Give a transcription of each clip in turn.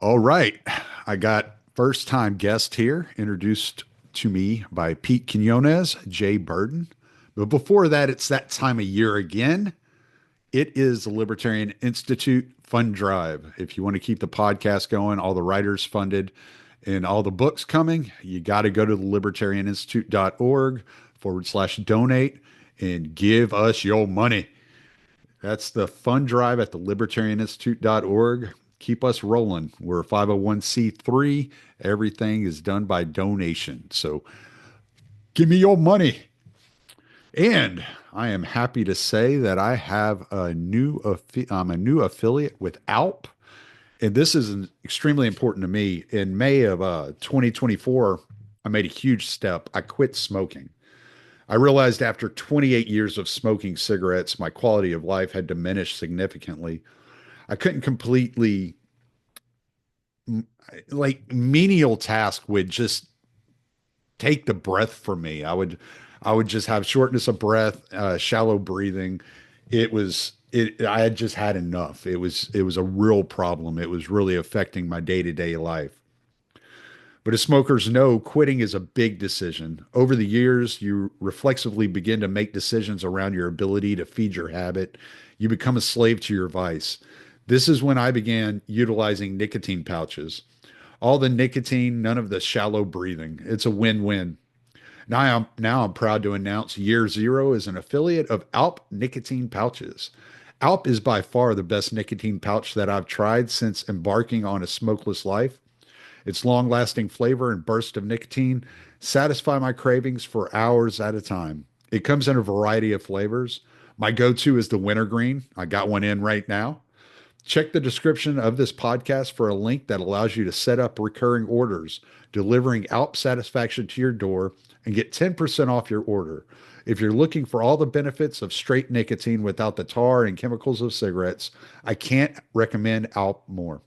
All right. I got first time guest here, introduced to me by Pete Quinones, J.Burden. But before that, it's that time of year again. It is the Libertarian Institute Fund Drive. If you want to keep the podcast going, all the writers funded, and all the books coming, you got to go to the libertarianinstitute.org/donate and give us your money. That's the fund drive at the libertarianinstitute.org. Keep us rolling. We're a 501c3. Everything is done by donation. So give me your money. And I am happy to say that I have I'm a new affiliate with ALP. And this is extremely important to me. In May of 2024, I made a huge step. I quit smoking. I realized after 28 years of smoking cigarettes, my quality of life had diminished significantly. I couldn't completely, like, menial task would just take the breath from me. I would just have shortness of breath, shallow breathing. I had just had enough. It was a real problem. It was really affecting my day-to-day life. But as smokers know, quitting is a big decision. Over the years, you reflexively begin to make decisions around your ability to feed your habit. You become a slave to your vice. This is when I began utilizing nicotine pouches. All the nicotine, none of the shallow breathing. It's a win-win. Now I'm proud to announce Year Zero is an affiliate of Alp nicotine pouches. Alp is by far the best nicotine pouch that I've tried since embarking on a smokeless life. Its long lasting flavor and burst of nicotine satisfy my cravings for hours at a time. It comes in a variety of flavors. My go to is the wintergreen. I got one in right now. Check the description of this podcast for a link that allows you to set up recurring orders, delivering Alp satisfaction to your door and get 10% off your order. If you're looking for all the benefits of straight nicotine without the tar and chemicals of cigarettes, I can't recommend Alp more.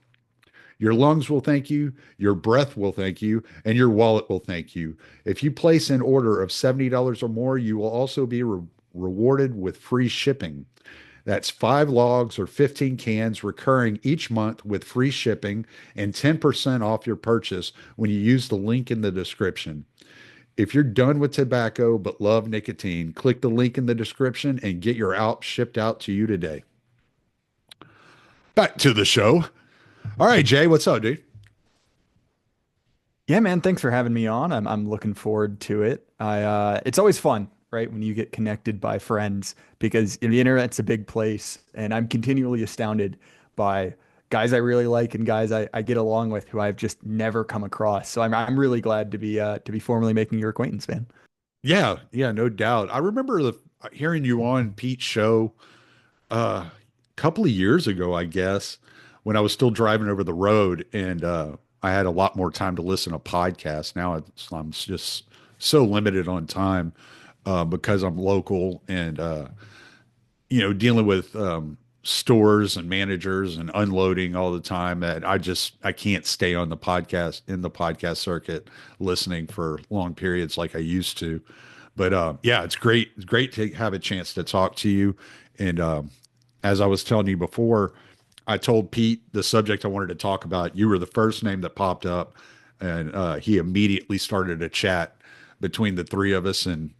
Your lungs will thank you, your breath will thank you, and your wallet will thank you. If you place an order of $70 or more, you will also be rewarded with free shipping. That's 5 logs or 15 cans recurring each month with free shipping and 10% off your purchase when you use the link in the description. If you're done with tobacco but love nicotine, click the link in the description and get your Alp shipped out to you today. Back to the show. All right, Jay, what's up, dude? Yeah, man, thanks for having me on. I'm looking forward to it. It's always fun, right, when you get connected by friends because the internet's a big place, and I'm continually astounded by guys I really like and guys I get along with who I've just never come across. So I'm really glad to be formally making your acquaintance, man. Yeah, yeah, no doubt. I remember hearing you on Pete's show a couple of years ago, I guess, when I was still driving over the road and I had a lot more time to listen to podcasts. Now I'm just so limited on time because I'm local and dealing with stores and managers and unloading all the time that I can't stay on the podcast in the podcast circuit listening for long periods like I used to. But yeah, it's great. It's great to have a chance to talk to you. And as I was telling you before, I told Pete the subject I wanted to talk about. You were the first name that popped up, and he immediately started a chat between the three of us and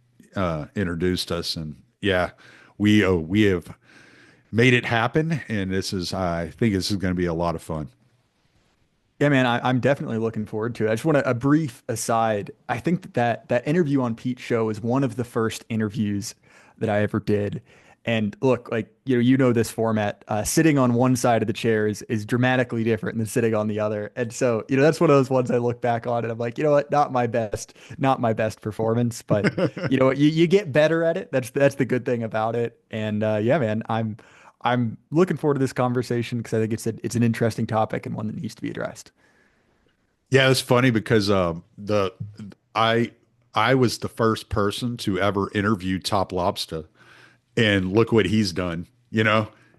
introduced us. And yeah, we have made it happen, and I think this is going to be a lot of fun. Yeah, man, I'm definitely looking forward to it. I just want a brief aside. I think that interview on Pete's show was one of the first interviews that I ever did. And look, like you know this format. Sitting on one side of the chair is dramatically different than sitting on the other. And so that's one of those ones I look back on and I'm like, you know what, not my best performance, but you know what, you get better at it. That's the good thing about it. And yeah, man, I'm looking forward to this conversation because I think it's an interesting topic and one that needs to be addressed. Yeah, it's funny because the I I was the first person to ever interview Top Lobster, and look what he's done.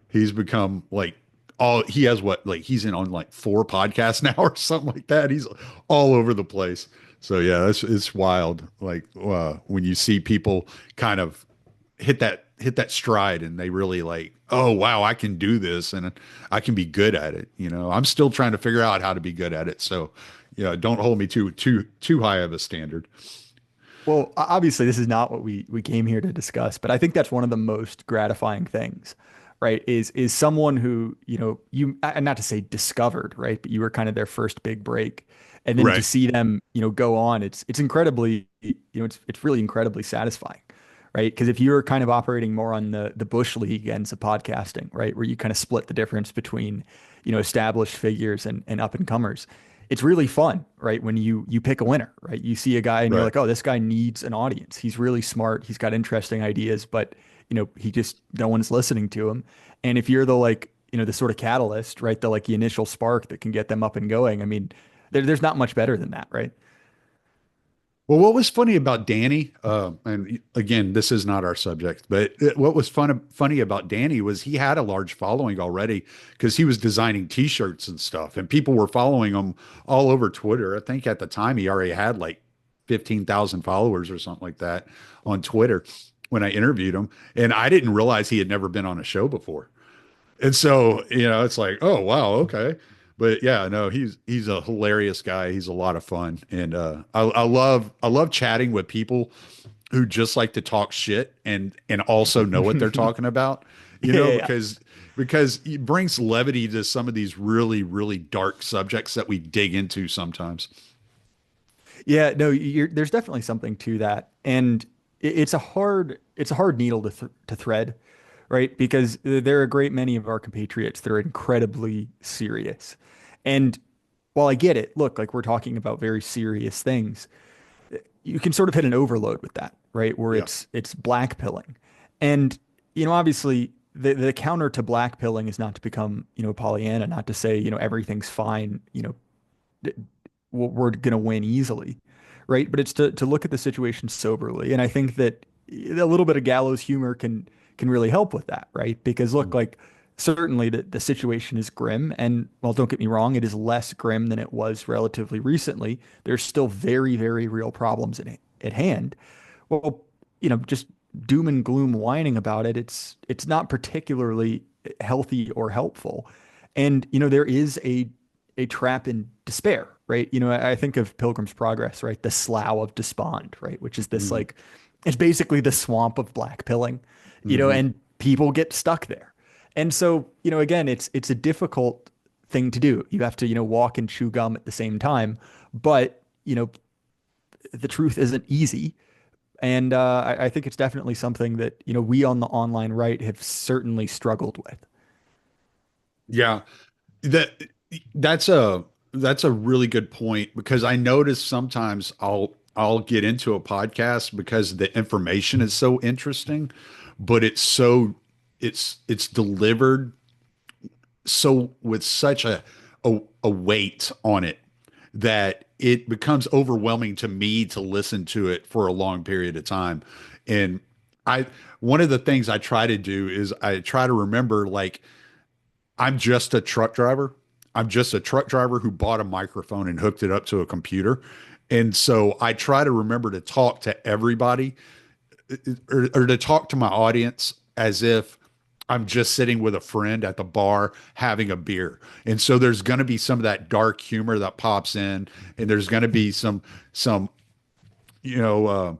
He's become like all he has what like he's in on like 4 podcasts now or something like that. He's all over the place. So yeah, it's wild. Like when you see people kind of hit that stride, and they really like, oh wow, I can do this and I can be good at it. I'm still trying to figure out how to be good at it. So, don't hold me too high of a standard. Well, obviously, this is not what we came here to discuss, but I think that's one of the most gratifying things, right? Is someone who, and not to say discovered, right? But you were kind of their first big break. And then to Right. see them, go on, it's incredibly, it's really incredibly satisfying, right? Because if you're kind of operating more on the bush league ends of podcasting, right, where you kind of split the difference between, established figures and up and comers, it's really fun, right? When you pick a winner, right? You see a guy and you're Right. like, oh, this guy needs an audience. He's really smart. He's got interesting ideas, but he just no one's listening to him. And if you're the like, the sort of catalyst, right? The initial spark that can get them up and going. I mean, there's not much better than that, right? Well, what was funny about Danny, and again, this is not our subject, but what was funny about Danny was he had a large following already because he was designing T-shirts and stuff, and people were following him all over Twitter. I think at the time he already had like 15,000 followers or something like that on Twitter when I interviewed him, and I didn't realize he had never been on a show before. And so, it's like, oh wow, okay. But yeah, no, he's a hilarious guy. He's a lot of fun. And I love chatting with people who just like to talk shit and also know what they're talking about, Yeah, yeah, yeah. because it brings levity to some of these really, really dark subjects that we dig into sometimes. Yeah, no, there's definitely something to that, and it's a hard needle to thread, right? Because there are a great many of our compatriots that are incredibly serious, and while I get it, look, like we're talking about very serious things, you can sort of hit an overload with that, right? Where Yeah. it's blackpilling, and obviously the counter to blackpilling is not to become Pollyanna, not to say everything's fine, we're going to win easily, right? But it's to look at the situation soberly, and I think that a little bit of gallows humor can really help with that, right? Because look, like certainly the situation is grim, and well, don't get me wrong, it is less grim than it was relatively recently. There's still very, very real problems at hand. Well, just doom and gloom whining about it, it's not particularly healthy or helpful. And there is a trap in despair, right? I think of Pilgrim's Progress, right? The Slough of Despond, right? Which is this Mm-hmm. like, it's basically the swamp of black pilling, Mm-hmm. and people get stuck there. And so, again, it's a difficult thing to do. You have to, walk and chew gum at the same time, but the truth isn't easy. And I think it's definitely something that, we on the online right have certainly struggled with. Yeah. That that's a really good point because I notice sometimes I'll get into a podcast because the information is so interesting, but it's delivered so with such a weight on it that it becomes overwhelming to me to listen to it for a long period of time. And I one of the things I try to do is I try to remember like I'm just a truck driver. I'm just a truck driver who bought a microphone and hooked it up to a computer. And so I try to remember to talk to everybody or to talk to my audience as if I'm just sitting with a friend at the bar having a beer. And so there's going to be some of that dark humor that pops in, and there's going to be some you know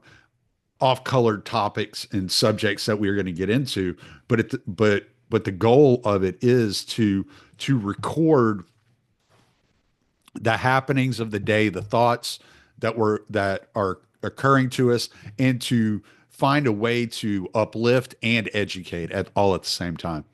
off-colored topics and subjects that we're going to get into. But the goal of it is to record the happenings of the day, the thoughts that are occurring to us, and to find a way to uplift and educate at all at the same time.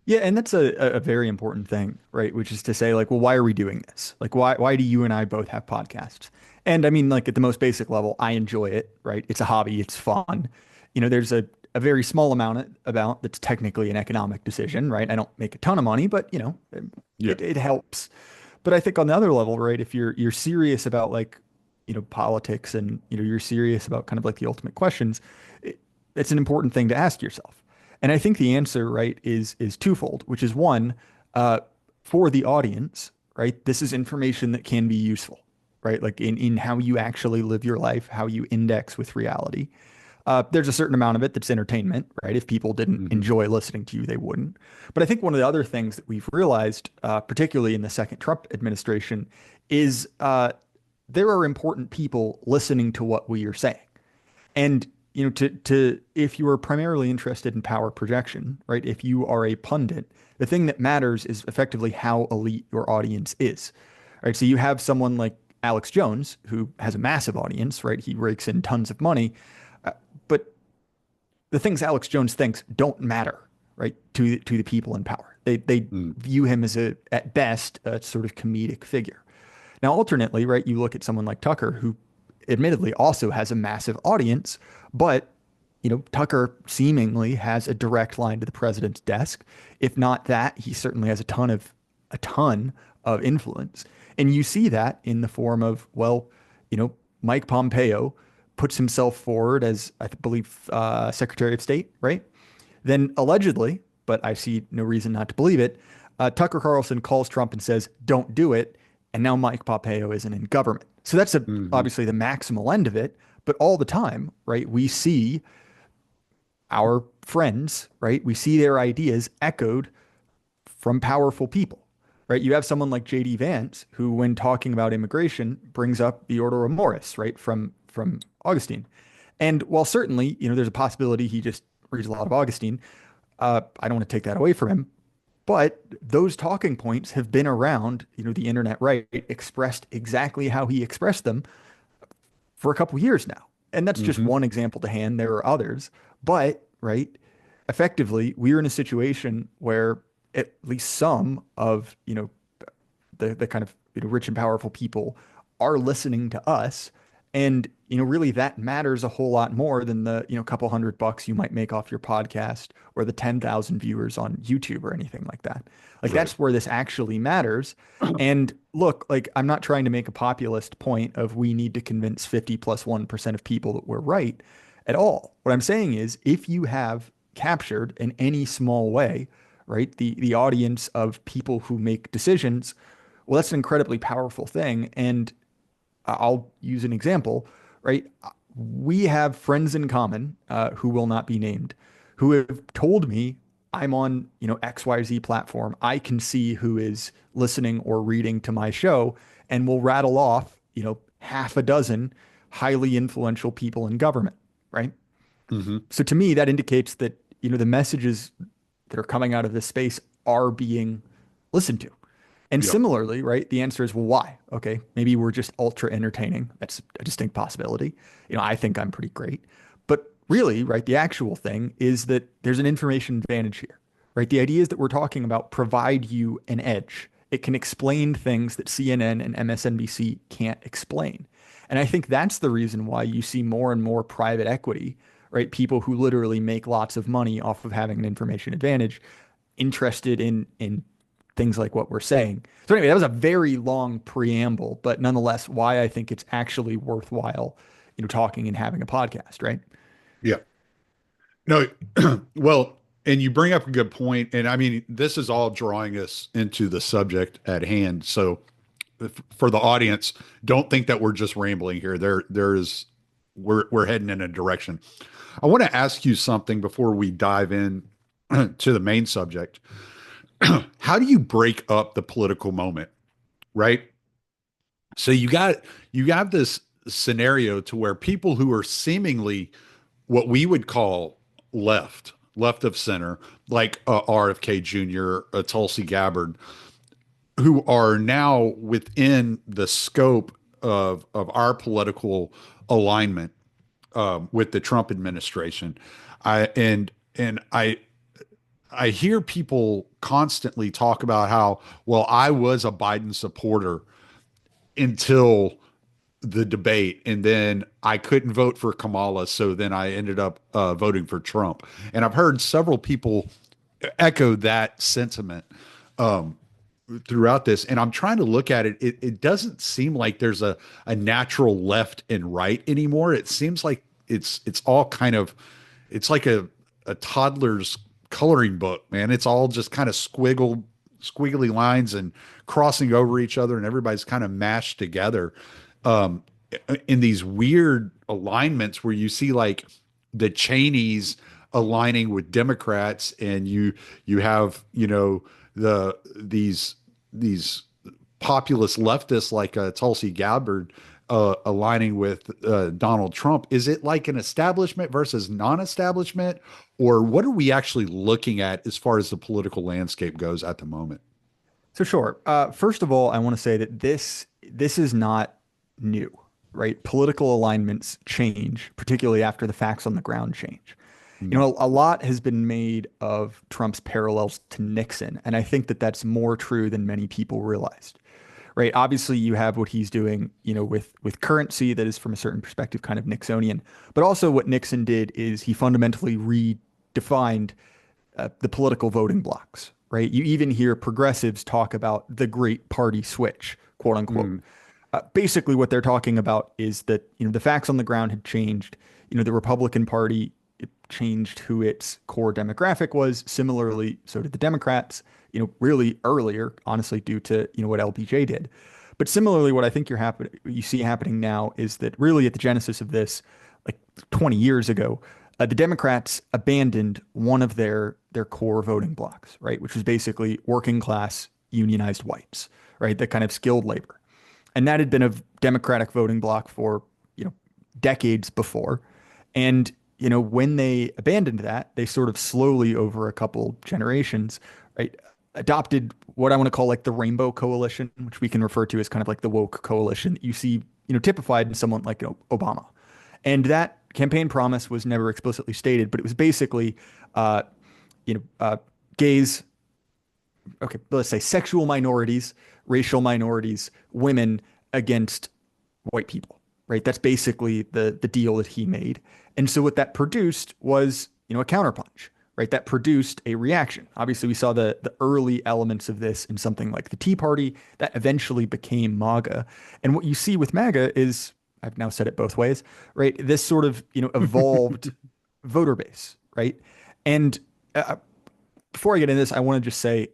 Yeah, and that's a very important thing, right? Which is to say, like, well, why are we doing this? Like, why do you and I both have podcasts? And I mean, like at the most basic level, I enjoy it, right? It's a hobby, it's fun. There's a very small amount that's technically an economic decision, right? I don't make a ton of money, but Yeah. it helps. But I think on the other level, right, if you're serious about like, politics and you're serious about kind of like the ultimate questions, it's an important thing to ask yourself. And I think the answer, right, is twofold, which is one, uh, for the audience, right, this is information that can be useful, right? Like in how you actually live your life, how you index with reality. There's a certain amount of it that's entertainment, right? If people didn't Hmm. enjoy listening to you, they wouldn't. But I think one of the other things that we've realized, particularly in the second Trump administration, is there are important people listening to what we are saying. And to if you are primarily interested in power projection, right? If you are a pundit, the thing that matters is effectively how elite your audience is, right? So you have someone like Alex Jones who has a massive audience, right? He rakes in tons of money, but the things Alex Jones thinks don't matter, right? To the people in power. They Mm. view him as a at best a sort of comedic figure. Now, alternately, right, you look at someone like Tucker, who admittedly also has a massive audience, but Tucker seemingly has a direct line to the president's desk. If not that, he certainly has a ton of influence. And you see that in the form of, well, Mike Pompeo puts himself forward as, I believe, Secretary of State, right? Then allegedly, but I see no reason not to believe it, Tucker Carlson calls Trump and says, don't do it. And now Mike Pompeo isn't in government. So that's Hmm. obviously the maximal end of it. But all the time, right, we see our friends, right? We see their ideas echoed from powerful people, right? You have someone like J.D. Vance, who, when talking about immigration, brings up the Order of Morris, right, from Augustine. And while certainly, there's a possibility he just reads a lot of Augustine, I don't want to take that away from him. But those talking points have been around, the internet, right, expressed exactly how he expressed them for a couple years now. And that's just Hmm. one example to hand. There are others. But, right, effectively, we're in a situation where at least some of, the kind of rich and powerful people are listening to us. And, really that matters a whole lot more than the, couple $100 you might make off your podcast or the 10,000 viewers on YouTube or anything like that. Like Right. that's where this actually matters. And look, like I'm not trying to make a populist point of we need to convince 50 plus 1% of people that we're right at all. What I'm saying is if you have captured in any small way, right, the audience of people who make decisions, well, that's an incredibly powerful thing. And I'll use an example, right? We have friends in common who will not be named, who have told me I'm on, XYZ platform. I can see who is listening or reading to my show, and will rattle off, half a dozen highly influential people in government, right? Hmm. So to me, that indicates that, the messages that are coming out of this space are being listened to. And Yep. similarly, right, the answer is, well, why? Okay, maybe we're just ultra entertaining. That's a distinct possibility. I think I'm pretty great. But really, right, the actual thing is that there's an information advantage here, right? The idea is that we're talking about provide you an edge. It can explain things that CNN and MSNBC can't explain. And I think that's the reason why you see more and more private equity, right? People who literally make lots of money off of having an information advantage interested in things like what we're saying. So anyway, that was a very long preamble, but nonetheless, why I think it's actually worthwhile, talking and having a podcast, right? Yeah. No, well, and you bring up a good point, and I mean, this is all drawing us into the subject at hand. So, for the audience, don't think that we're just rambling here. There is, we're heading in a direction. I want to ask you something before we dive in to the main subject. How do you break up the political moment, right? So you got this scenario to where people who are seemingly what we would call left of center, like RFK Jr., Tulsi Gabbard, who are now within the scope of our political alignment with the Trump administration. I and I hear people constantly talk about how, well, I was a Biden supporter until the debate, and then I couldn't vote for Kamala, so then I ended up voting for Trump. And I've heard several people echo that sentiment um, throughout this. And I'm trying to look at it. It doesn't seem like there's a natural left and right anymore. It seems like it's all kind of it's like a toddler's coloring book, man. It's all just kind of squiggly lines and crossing over each other, and everybody's kind of mashed together um, in these weird alignments where you see like the Cheneys aligning with Democrats, and you have, these populist leftists like Tulsi Gabbard aligning with Donald Trump. Is it like an establishment versus non-establishment, or what are we actually looking at as far as the political landscape goes at the moment? So sure. First of all, I want to say that this is not new, right? Political alignments change, particularly after the facts on the ground change. You Mm, know, a lot has been made of Trump's parallels to Nixon, and I think that that's more true than many people realized. Right? Obviously, you have what he's doing, with currency that is from a certain perspective kind of Nixonian, but also what Nixon did is he fundamentally redefined the political voting blocks. Right? You even hear progressives talk about the great party switch, quote unquote. mm, Basically, what they're talking about is that the facts on the ground had changed. The Republican Party changed who its core demographic was. Similarly, so did the Democrats. Really earlier, honestly, due to what LBJ did. But similarly, what I think you see happening now is that really at the genesis of this, like 20 years ago, the Democrats abandoned one of their core voting blocks, right, which was basically working class unionized whites, right, that kind of skilled labor. And that had been a Democratic voting bloc for, decades before. And, when they abandoned that, they sort of slowly over a couple generations, right, adopted what I want to call like the Rainbow Coalition, which we can refer to as kind of like the woke coalition that you see, typified in someone like Obama. And that campaign promise was never explicitly stated, but it was basically, uh, gays, okay, let's say sexual minorities, racial minorities, women against white people, right? That's basically the deal that he made. And so what that produced was, a counterpunch, right? That produced a reaction. Obviously, we saw the early elements of this in something like the Tea Party that eventually became MAGA. And what you see with MAGA is, I've now said it both ways, right? This sort of, evolved voter base, right? And before I get into this, I want to just say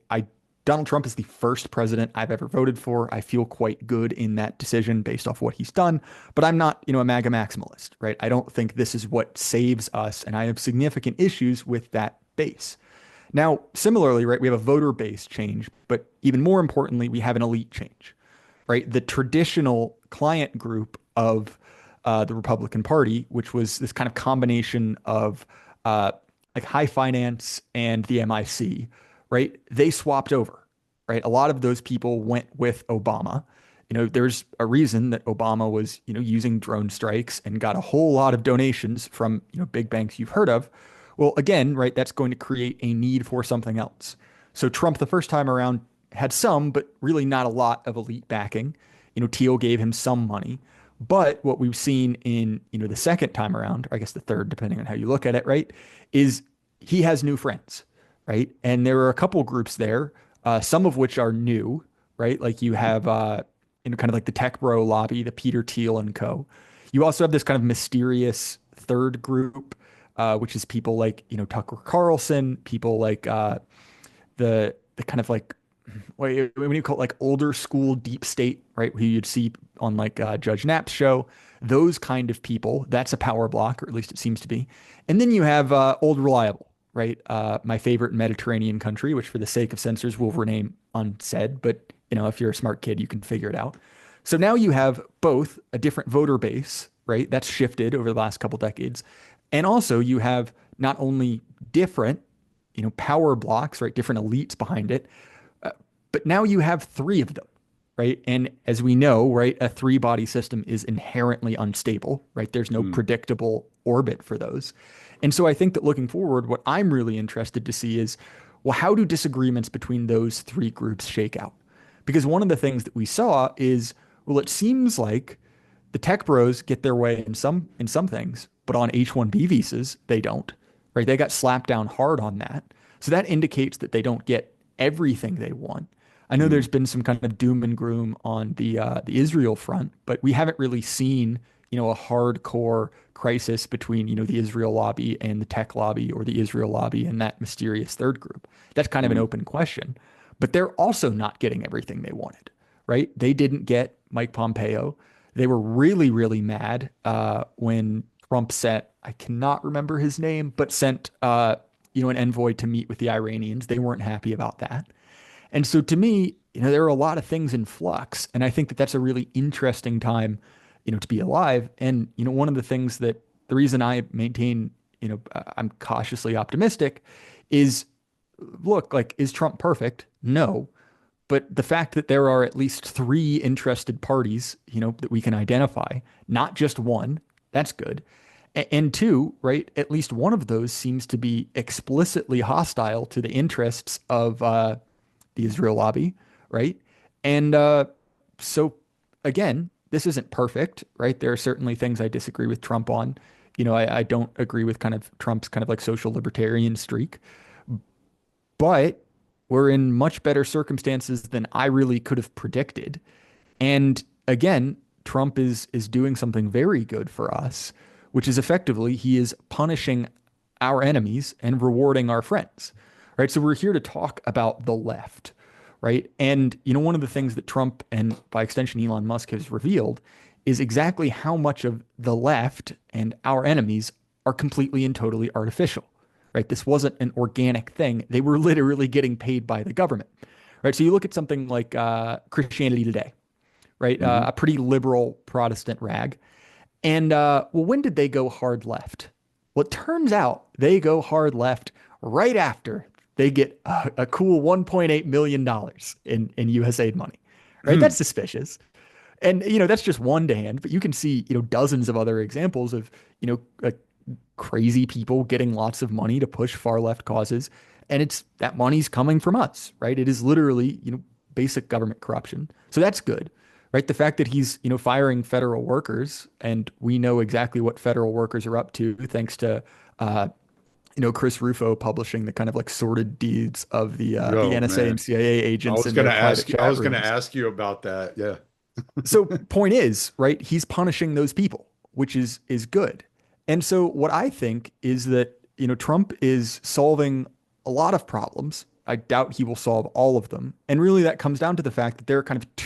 Donald Trump is the first president I've ever voted for. I feel quite good in that decision based off what he's done, but I'm not, a MAGA maximalist, right? I don't think this is what saves us, and I have significant issues with that base. Now, similarly, right, we have a voter base change, but even more importantly, we have an elite change, right? The traditional client group of the Republican Party, which was this kind of combination of like high finance and the MIC, right? They swapped over, right? A lot of those people went with Obama. There's a reason that Obama was, using drone strikes and got a whole lot of donations from, big banks you've heard of. Well, again, right, that's going to create a need for something else. So Trump, the first time around, had some, but really not a lot of elite backing. Teal gave him some money. But what we've seen in, the second time around, or I guess the third, depending on how you look at it, right, is he has new friends, right? And there are a couple groups there, some of which are new, right? Like you have, kind of like the tech bro lobby, the Peter Thiel and co. You also have this kind of mysterious third group, which is people like, Tucker Carlson, people like the kind of like what when you call it like older school deep state, right? Who you'd see on like Judge Knapp's show, those kind of people. That's a power block, or at least it seems to be. And then you have old reliable, right? My favorite Mediterranean country, which for the sake of censors will rename unsaid, but if you're a smart kid, you can figure it out. So now you have both a different voter base, right? That's shifted over the last couple decades. And also you have not only different, power blocks, right? Different elites behind it, but now you have three of them, right? And as we know, right, a three body system is inherently unstable, right? There's no mm, predictable orbit for those. And so I think that looking forward, what I'm really interested to see is, well, how do disagreements between those three groups shake out? Because one of the things that we saw is, well, it seems like the tech bros get their way in some things, but on H-1B visas, they don't, right? They got slapped down hard on that. So that indicates that they don't get everything they want. I know there's mm, been some kind of doom and gloom on the Israel front, but we haven't really seen, a hardcore crisis between, the Israel lobby and the tech lobby, or the Israel lobby and that mysterious third group. That's kind of an mm. open question. But they're also not getting everything they wanted, right? They didn't get Mike Pompeo. They were really, really mad when Trump sent, I cannot remember his name, but sent, an envoy to meet with the Iranians. They weren't happy about that. And so to me, there are a lot of things in flux. And I think that that's a really interesting time, to be alive. And, one of the things that the reason I maintain, I'm cautiously optimistic is look, like, is Trump perfect? No. But the fact that there are at least three interested parties, that we can identify, not just one, that's good. And two, right, at least one of those seems to be explicitly hostile to the interests of the Israel lobby, right? And so, again, this isn't perfect, right? There are certainly things I disagree with Trump on. I don't agree with kind of Trump's kind of like social libertarian streak, but we're in much better circumstances than I really could have predicted. And again, Trump is doing something very good for us, which is effectively he is punishing our enemies and rewarding our friends. Right? So we're here to talk about the left, right? And one of the things that Trump and by extension Elon Musk has revealed is exactly how much of the left and our enemies are completely and totally artificial. Right? This wasn't an organic thing. They were literally getting paid by the government. Right? So you look at something like Christianity Today, right? Hmm. A pretty liberal Protestant rag. And well, when did they go hard left? Well, it turns out they go hard left right after they get a cool $1.8 million in USAID money, right? That's suspicious. And, that's just one to hand, but you can see, dozens of other examples of, like crazy people getting lots of money to push far left causes. And it's that money's coming from us, right? It is literally, basic government corruption. So that's good, right? The fact that he's, firing federal workers and we know exactly what federal workers are up to thanks to, Chris Rufo publishing the kind of like sordid deeds of the Oh NSA man. and CIA agents in their private I chat was gonna rooms. ask you about that. Yeah. So point is, right, he's punishing those people, which is good. And so what I think is that, Trump is solving a lot of problems. I doubt he will solve all of them. And really that comes down to the fact that there are kind of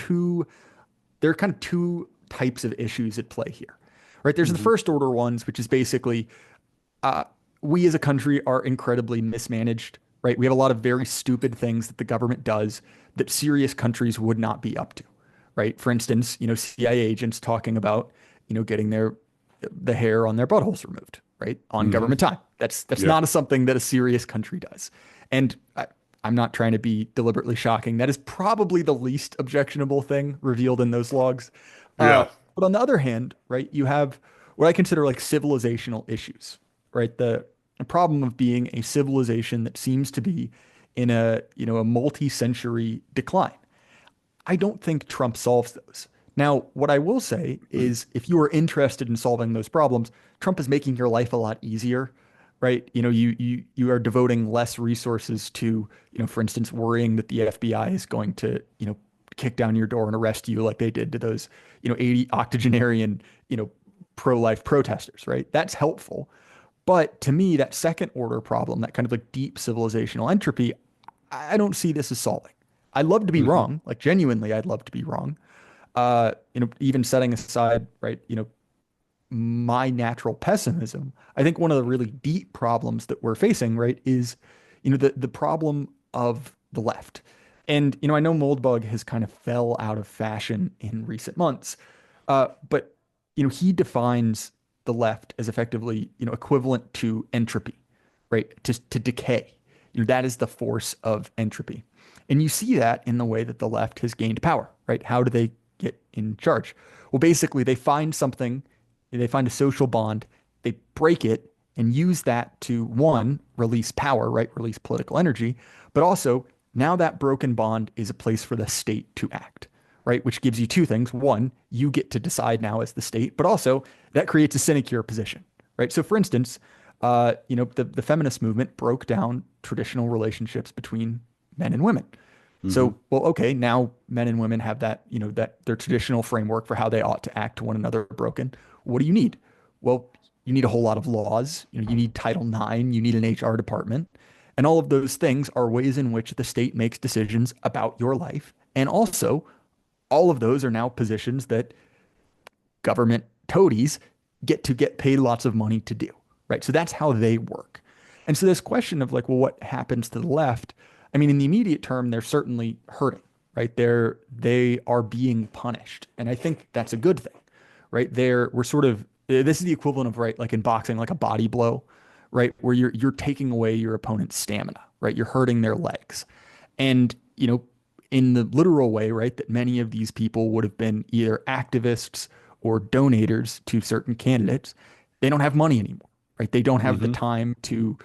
two types of issues at play here. Right? There's the Hmm. first order ones, which is basically uh, we as a country are incredibly mismanaged, right? We have a lot of very stupid things that the government does that serious countries would not be up to, right? For instance, CIA agents talking about, getting the hair on their buttholes removed, right? On Hmm. government time. That's Yeah. not something that a serious country does. And I'm not trying to be deliberately shocking. That is probably the least objectionable thing revealed in those logs. Yeah. But on the other hand, right, you have what I consider like civilizational issues, right? The problem of being a civilization that seems to be in a multi-century decline. I don't think Trump solves those. Now, what I will say is if you are interested in solving those problems, Trump is making your life a lot easier, right? You are devoting less resources to, for instance, worrying that the FBI is going to, kick down your door and arrest you like they did to those, 80 octogenarian, pro-life protesters, right? That's helpful. But to me, that second order problem, that kind of like deep civilizational entropy, I don't see this as solving. I'd love to be Hmm. wrong. Like genuinely, I'd love to be wrong. Even setting aside, right, my natural pessimism, I think one of the really deep problems that we're facing, right, is, the problem of the left. And, I know Moldbug has kind of fell out of fashion in recent months, but, he defines the left as effectively, equivalent to entropy, right, to decay. That is the force of entropy. And you see that in the way that the left has gained power, right? How do they get in charge? Well, basically, they find a social bond, they break it and use that to one, release power, right? Release political energy, but also now that broken bond is a place for the state to act, right? Which gives you two things. One, you get to decide now as the state, but also that creates a sinecure position, right? So for instance, the feminist movement broke down traditional relationships between men and women. Hmm. So, well, okay, now men and women have that, that their traditional framework for how they ought to act to one another broken. What do you need? Well, you need a whole lot of laws. You need Title IX, you need an HR department. And all of those things are ways in which the state makes decisions about your life. And also, all of those are now positions that government toadies get paid lots of money to do, right? So that's how they work. And so this question of like, well, what happens to the left? I mean, in the immediate term, they're certainly hurting, right? They are being punished, and I think that's a good thing, right? We're sort of this is the equivalent of, right, like in boxing, like a body blow, right, where you're taking away your opponent's stamina, right? You're hurting their legs, and in the literal way, right, that many of these people would have been either activists or donators to certain candidates. They don't have money anymore, right? They don't have the Hmm. time to,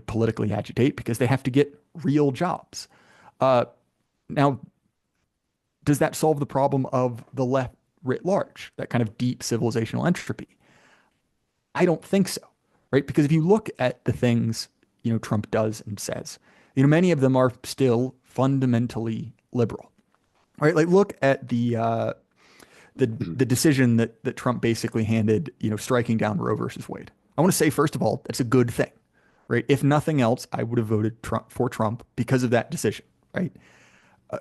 politically agitate because they have to get real jobs. Uh, Now, does that solve the problem of the left writ large, that kind of deep civilizational entropy? I don't think so, right? Because if you look at the things, Trump does and says, many of them are still fundamentally liberal, right? Like look at the decision that Trump basically handed, striking down Roe versus Wade. I want to say, first of all, that's a good thing, right? If nothing else, I would have voted for Trump because of that decision, right?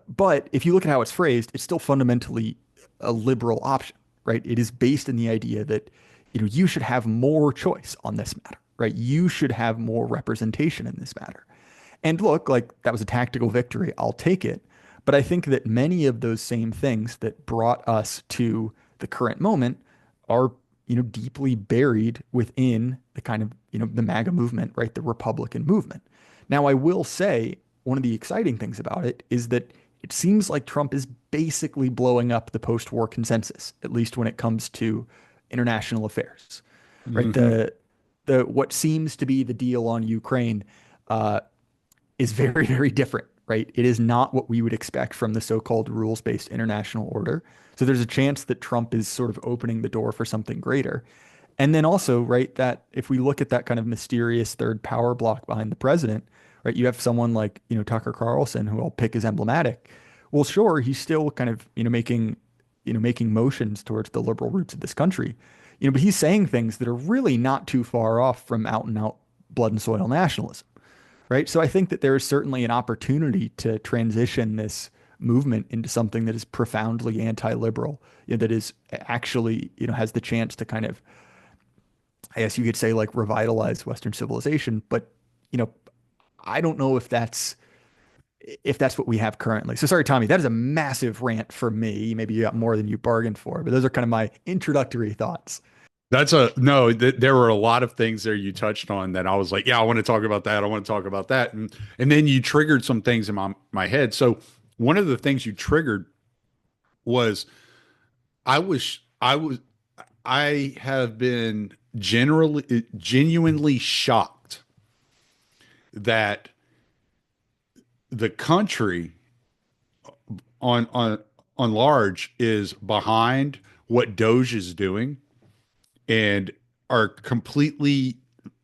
But if you look at how it's phrased, it's still fundamentally a liberal option, right? It is based in the idea that, you should have more choice on this matter, right? You should have more representation in this matter. And look, like that was a tactical victory. I'll take it. But I think that many of those same things that brought us to the current moment are, deeply buried within the kind of, the MAGA movement, right? The Republican movement. Now, I will say one of the exciting things about it is that it seems like Trump is basically blowing up the post-war consensus, at least when it comes to international affairs, right? Hmm. The what seems to be the deal on Ukraine uh, is very, very different, right? It is not what we would expect from the so-called rules-based international order. So there's a chance that Trump is sort of opening the door for something greater. And then also, right, that if we look at that kind of mysterious third power block behind the president, right, you have someone like, Tucker Carlson, who I'll pick as emblematic. Well, sure, he's still kind of, making motions towards the liberal roots of this country, but he's saying things that are really not too far off from out and out blood and soil nationalism, right? So I think that there is certainly an opportunity to transition this movement into something that is profoundly anti-liberal, that is actually, has the chance to kind of, I guess you could say, like revitalize Western civilization. But, you know, I don't know if that's what we have currently. So sorry, Tommy, that is a massive rant for me. Maybe you got more than you bargained for, but those are kind of my introductory thoughts. That's a no. There were a lot of things there you touched on that I was like, yeah, I want to talk about that. I want to talk about that, and then you triggered some things in my head. So one of the things you triggered was I was I have been genuinely shocked that the country on large is behind what Doge is doing and are completely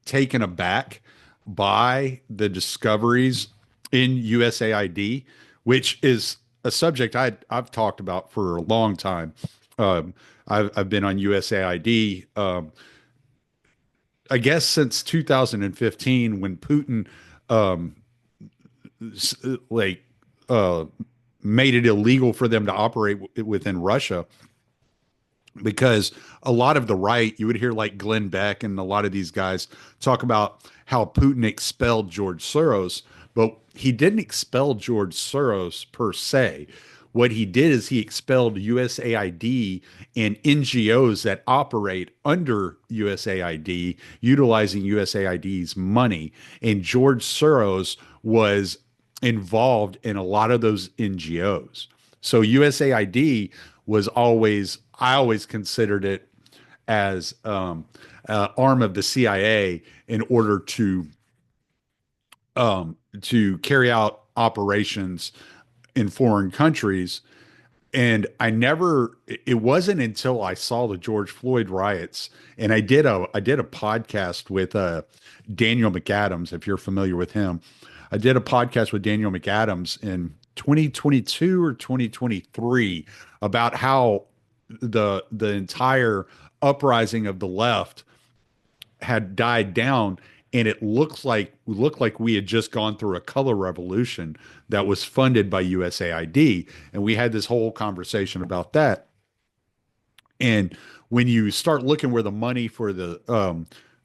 taken aback by the discoveries in USAID, which is a subject I've talked about for a long time. Um, I've been on USAID, I guess, since 2015 when Putin um, like uh, made it illegal for them to operate within Russia, because a lot of the right, you would hear like Glenn Beck and a lot of these guys talk about how Putin expelled George Soros, but he didn't expel George Soros per se. What he did is he expelled USAID and NGOs that operate under USAID, utilizing USAID's money. And George Soros was involved in a lot of those NGOs. So USAID was always, I always considered it as arm of the CIA in order to carry out operations in foreign countries. And it wasn't until I saw the George Floyd riots, and I did a podcast with Daniel McAdams, if you're familiar with him. I did a podcast with Daniel McAdams in 2022 or 2023 about how the entire uprising of the left had died down, and it looked like we had just gone through a color revolution that was funded by USAID, and we had this whole conversation about that. And when you start looking where the money for the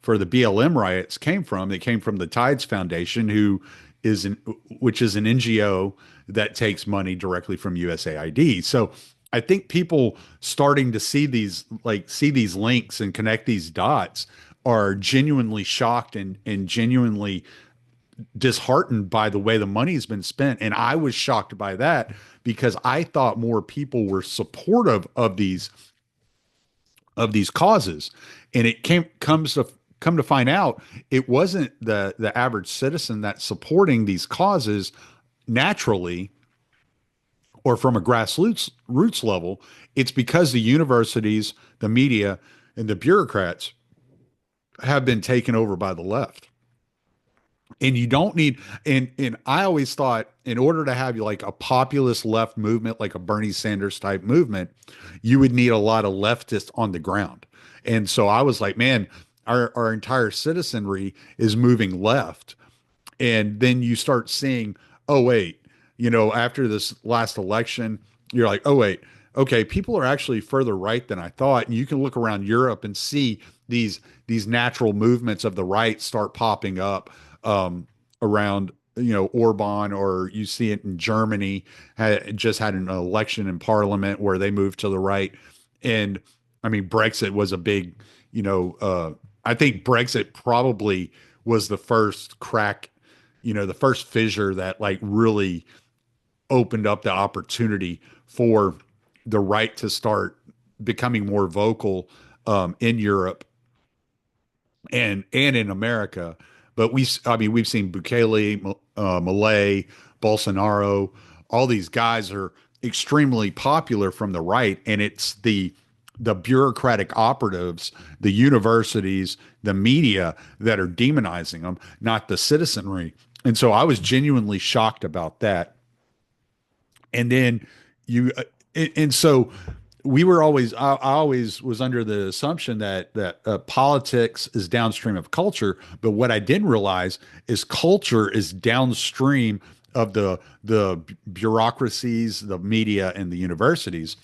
BLM riots came from, it came from the Tides Foundation, is an which is an NGO that takes money directly from USAID. So I think people starting to see these links and connect these dots are genuinely shocked and genuinely disheartened by the way the money's been spent. And I was shocked by that because I thought more people were supportive of these causes. And it came comes to come to find out it wasn't the average citizen that's supporting these causes naturally or from a roots level. It's because the universities, the media, and the bureaucrats have been taken over by the left. And you don't need and I always thought in order to have like a populist left movement, like a Bernie Sanders type movement, you would need a lot of leftists on the ground. And so I was like, man, our entire citizenry is moving left. And then you start seeing, oh wait, after this last election, you're like, oh wait, okay, people are actually further right than I thought. And you can look around Europe and see these natural movements of the right start popping up around Orban, or you see it in Germany. Just had an election in parliament where they moved to the right. And I mean, Brexit was a big, I think Brexit probably was the first crack, the first fissure that like really opened up the opportunity for the right to start becoming more vocal in Europe and in America. But I mean, we've seen Bukele, Milei, Bolsonaro. All these guys are extremely popular from the right, and it's the bureaucratic operatives, the universities, the media that are demonizing them, not the citizenry. And so I was genuinely shocked about that. And then you, and so we were always, I always was under the assumption that politics is downstream of culture. But what I didn't realize is culture is downstream of the bureaucracies, the media, and the universities,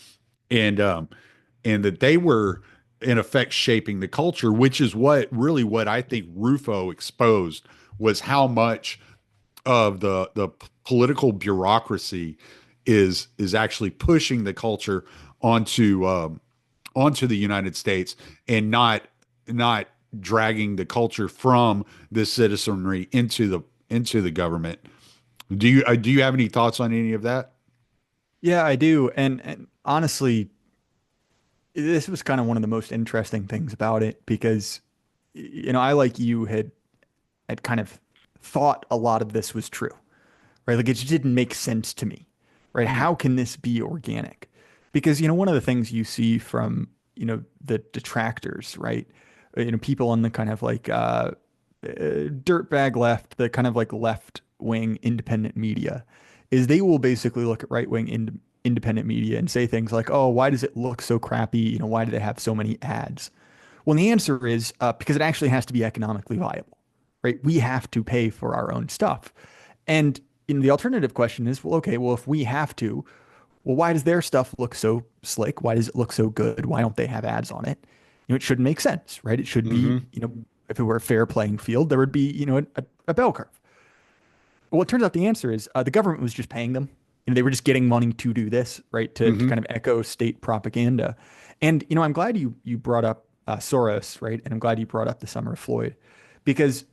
and and that they were in effect shaping the culture, which is what I think Rufo exposed was how much of the political bureaucracy is actually pushing the culture onto the United States and not dragging the culture from the citizenry into the government. Do you have any thoughts on any of that? Yeah, I do. And honestly, this was kind of one of the most interesting things about it because, I, like you, had kind of thought a lot of this was true, right? Like it just didn't make sense to me, right? Mm. How can this be organic? Because, one of the things you see from, the detractors, right? People on the kind of like dirtbag left, the kind of like left wing independent media, is they will basically look at right wing independent media and say things like, oh, why does it look so crappy? Why do they have so many ads? Well, the answer is because it actually has to be economically viable, right? We have to pay for our own stuff. And the alternative question is, well, okay, well, if we have to, well, why does their stuff look so slick? Why does it look so good? Why don't they have ads on it? It shouldn't make sense, right? It should be, Hmm. if it were a fair playing field, there would be, a bell curve. Well, it turns out the answer is the government was just paying them. They were just getting money to do this, right? To Hmm. kind of echo state propaganda. And, I'm glad you brought up Soros, right? And I'm glad you brought up the Summer of Floyd because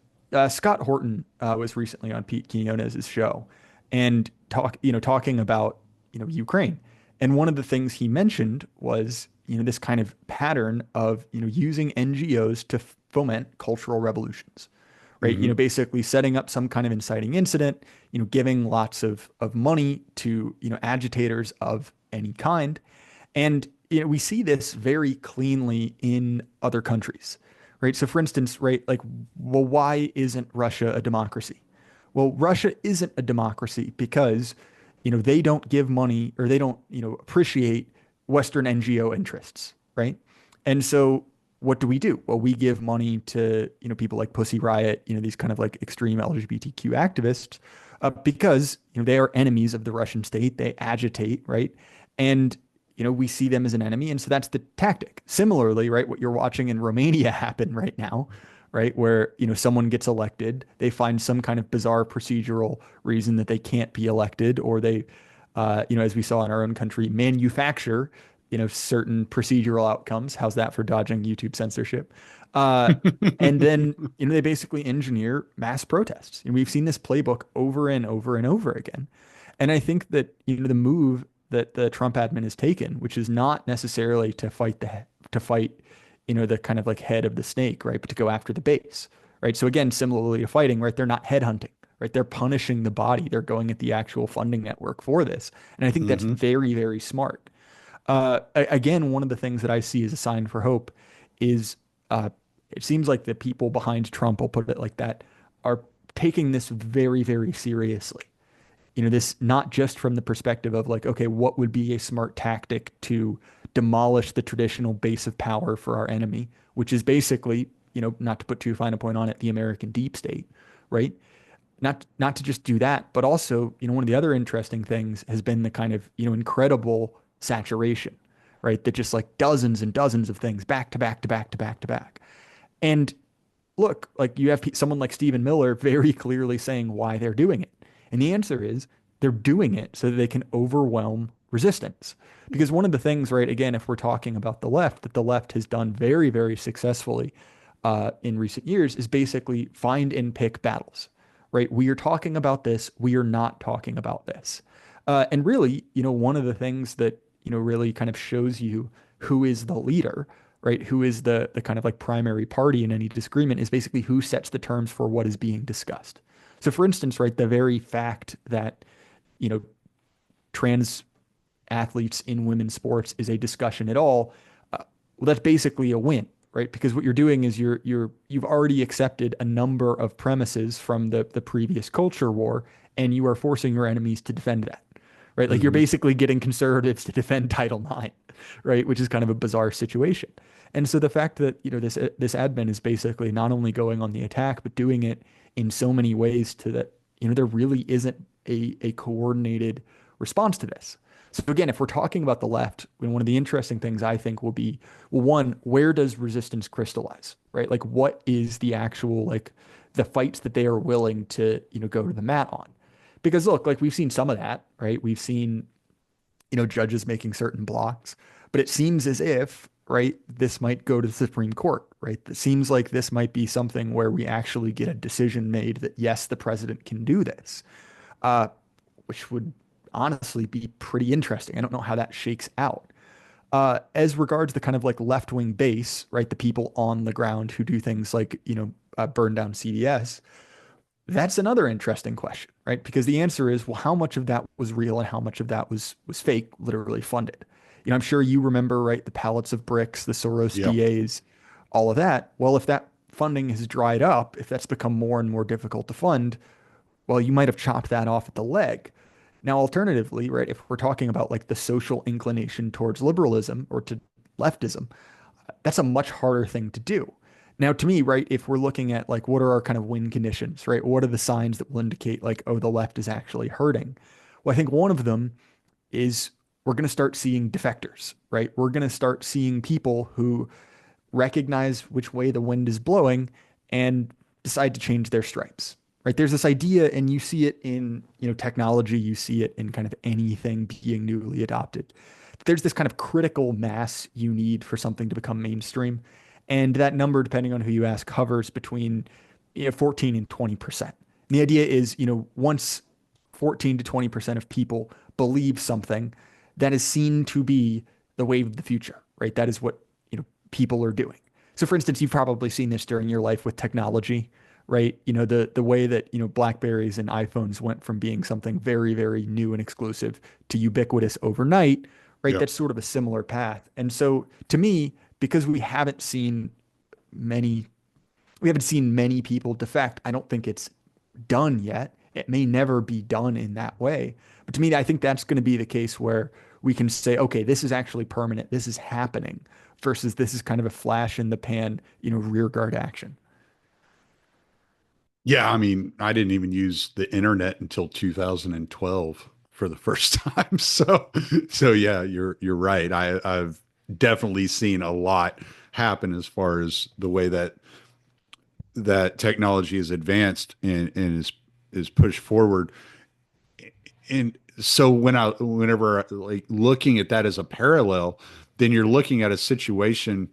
Scott Horton was recently on Pete Quinonez's show and talking about, Ukraine. And one of the things he mentioned was, this kind of pattern of, using NGOs to foment cultural revolutions, right? Hmm. Basically setting up some kind of inciting incident, giving lots of money to, agitators of any kind. And, we see this very cleanly in other countries, right? So for instance, right, like, well, why isn't Russia a democracy? Well, Russia isn't a democracy because, they don't give money or they don't, appreciate Western NGO interests, right? And so what do? Well, we give money to, people like Pussy Riot, these kind of like extreme LGBTQ activists, because, they are enemies of the Russian state. They agitate, right? And, we see them as an enemy. And so that's the tactic. Similarly, right, what you're watching in Romania happen right now, right, where, someone gets elected, they find some kind of bizarre procedural reason that they can't be elected, or they, as we saw in our own country, manufacture, certain procedural outcomes. How's that for dodging YouTube censorship? Uh, and then, they basically engineer mass protests. And we've seen this playbook over and over and over again. And I think that, the move that the Trump admin has taken, which is not necessarily to fight, the kind of like head of the snake, right? But to go after the base, right? So again, similarly to fighting, right? They're not headhunting, right? They're punishing the body. They're going at the actual funding network for this. And I think that's Hmm. very, very smart. Again, one of the things that I see as a sign for hope is uh, it seems like the people behind Trump, I'll put it like that, are taking this very, very seriously. This not just from the perspective of like, okay, what would be a smart tactic to demolish the traditional base of power for our enemy, which is basically, not to put too fine a point on it, the American deep state, right? Not to just do that, but also, one of the other interesting things has been the kind of, incredible saturation, right? That just like dozens and dozens of things back to back to back to back to back. And look, like you have someone like Stephen Miller very clearly saying why they're doing it. And the answer is they're doing it so that they can overwhelm resistance. Because one of the things, right, again, if we're talking about the left, that the left has done very, very successfully in recent years is basically find and pick battles, right? We are talking about this. We are not talking about this. And really, one of the things that, really kind of shows you who is the leader, right? Who is the kind of like primary party in any disagreement is basically who sets the terms for what is being discussed. So for instance, right, the very fact that, you know, trans athletes in women's sports is a discussion at all, well, that's basically a win, right? Because what you're doing is you've already accepted a number of premises from the previous culture war, and you are forcing your enemies to defend that, right? Like you're Hmm. basically getting conservatives to defend Title IX, right? Which is kind of a bizarre situation. And so the fact that this admin is basically not only going on the attack, but doing it in so many ways to that there really isn't a coordinated response to this. So again, if we're talking about the left, one of the interesting things I think will be, well, one, where does resistance crystallize, right? Like what is the actual, like the fights that they are willing to, go to the mat on? Because look, like we've seen some of that, right? We've seen, judges making certain blocks, but it seems as if, right, this might go to the Supreme Court, right? It seems like this might be something where we actually get a decision made that yes, the president can do this, uh, which would honestly be pretty interesting. I don't know how that shakes out. As regards the kind of like left wing base, right, the people on the ground who do things like, burn down CVS, that's another interesting question, right? Because the answer is, well, how much of that was real and how much of that was fake, literally funded? I'm sure you remember, right, the pallets of bricks, the Soros Yeah. DAs, all of that. Well, if that funding has dried up, if that's become more and more difficult to fund, well, you might have chopped that off at the leg. Now, alternatively, right, if we're talking about like the social inclination towards liberalism or to leftism, that's a much harder thing to do. Now, to me, right, if we're looking at like what are our kind of win conditions, right? What are the signs that will indicate like, oh, the left is actually hurting? Well, I think one of them is we're going to start seeing defectors, right? We're going to start seeing people who recognize which way the wind is blowing and decide to change their stripes. Right? There's this idea, and you see it in technology, you see it in kind of anything being newly adopted. There's this kind of critical mass you need for something to become mainstream, and that number, depending on who you ask, hovers between 14 and 20%. And the idea is, once 14 to 20% of people believe something, that is seen to be the wave of the future, right? That is what people are doing. So, for instance, you've probably seen this during your life with technology, right? The way that Blackberries and iPhones went from being something very, very new and exclusive to ubiquitous overnight, right? Yeah. That's sort of a similar path. And so, to me, because many we haven't seen many people defect, I don't think it's done yet. It may never be done in that way. But to me, I think that's going to be the case where we can say, okay, this is actually permanent. This is happening versus this is kind of a flash in the pan, rear guard action. Yeah. I mean, I didn't even use the internet until 2012. for the first time. So yeah, you're right. I've definitely seen a lot happen as far as the way that technology is advanced and is pushed forward. And so whenever like looking at that as a parallel, then you're looking at a situation.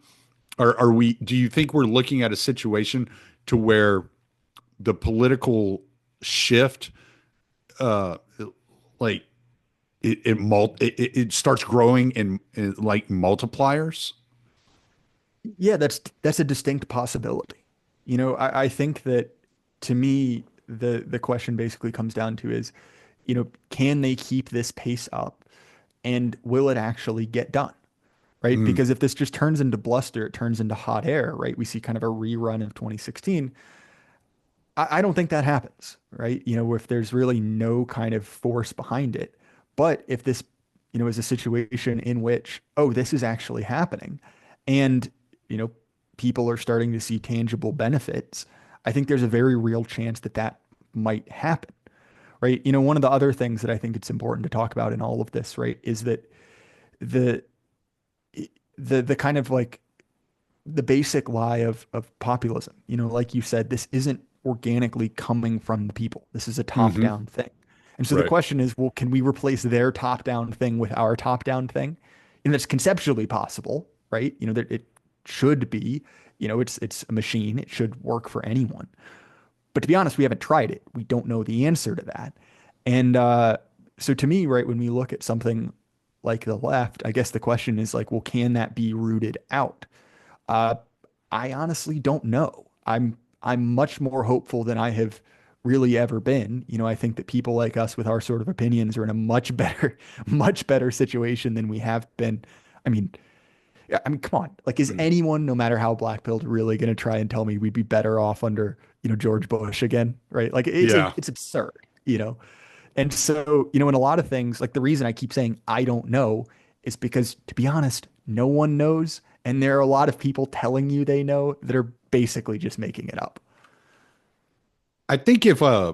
Are we? Do you think we're looking at a situation to where the political shift, uh, like it starts growing in like multipliers? Yeah, that's a distinct possibility. I think that to me, the question basically comes down to is, can they keep this pace up and will it actually get done? Right? Mm, Because if this just turns into bluster, it turns into hot air, right? We see kind of a rerun of 2016. I don't think that happens, right? If there's really no kind of force behind it. But if this, is a situation in which, oh, this is actually happening and, you know, people are starting to see tangible benefits, I think there's a very real chance that that might happen, right? One of the other things that I think it's important to talk about in all of this, right, is that the, the kind of like the basic lie of populism. Like you said, this isn't organically coming from the people. This is a hmm. top-down thing. And so the Right. question is, well, can we replace their top-down thing with our top-down thing? And that's conceptually possible, right? That it should be, it's a machine. It should work for anyone. But to be honest, we haven't tried it. We don't know the answer to that. And so to me, right, when we look at something like the left, I guess the question is like, well, can that be rooted out? Uh, I honestly don't know. I'm much more hopeful than I have really ever been. I think that people like us with our sort of opinions are in a much better, much better situation than we have been. I mean, yeah, I mean, come on. Like, is anyone, no matter how black pilled, really going to try and tell me we'd be better off under, George Bush again? Right? Like, Yeah. it's absurd. And so, in a lot of things, like the reason I keep saying I don't know is because, to be honest, no one knows. And there are a lot of people telling you they know that are basically just making it up. I think if I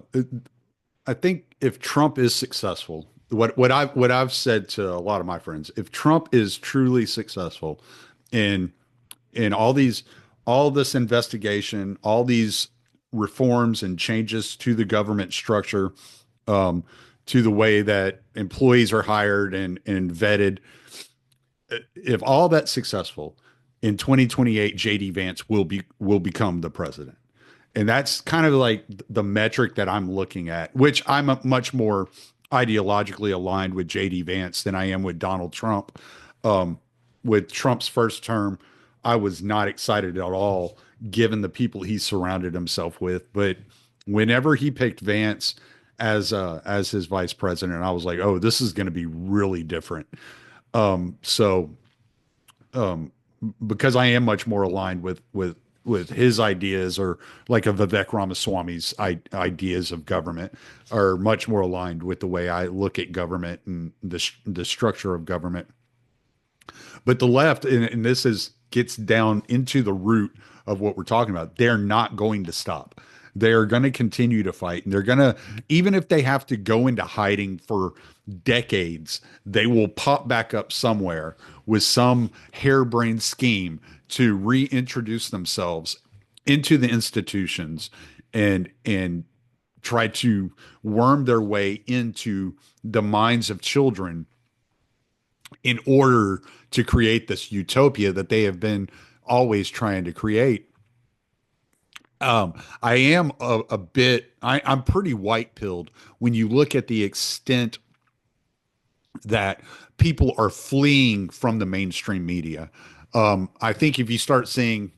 think if Trump is successful, what I've said to a lot of my friends, if Trump is truly successful in all this investigation, all these reforms and changes to the government structure, um, to the way that employees are hired and vetted, if all that's successful in 2028, JD Vance will become the president. And that's kind of like the metric that I'm looking at, which I'm a much more ideologically aligned with JD Vance than I am with Donald Trump. Um, with Trump's first term, I was not excited at all, given the people he surrounded himself with. But whenever he picked Vance as his vice president, I was like, oh, this is going to be really different. So um, because I am much more aligned with his ideas, or like a Vivek Ramaswamy's ideas of government, are much more aligned with the way I look at government and the structure of government. But the left, and this is gets down into the root of what we're talking about. They're not going to stop. They're going to continue to fight, and they're going to, even if they have to go into hiding for decades, they will pop back up somewhere with some harebrained scheme to reintroduce themselves into the institutions and try to worm their way into the minds of children in order to create this utopia that they have been always trying to create. I am a bit, I'm pretty white pilled when you look at the extent that people are fleeing from the mainstream media. I think if you start seeing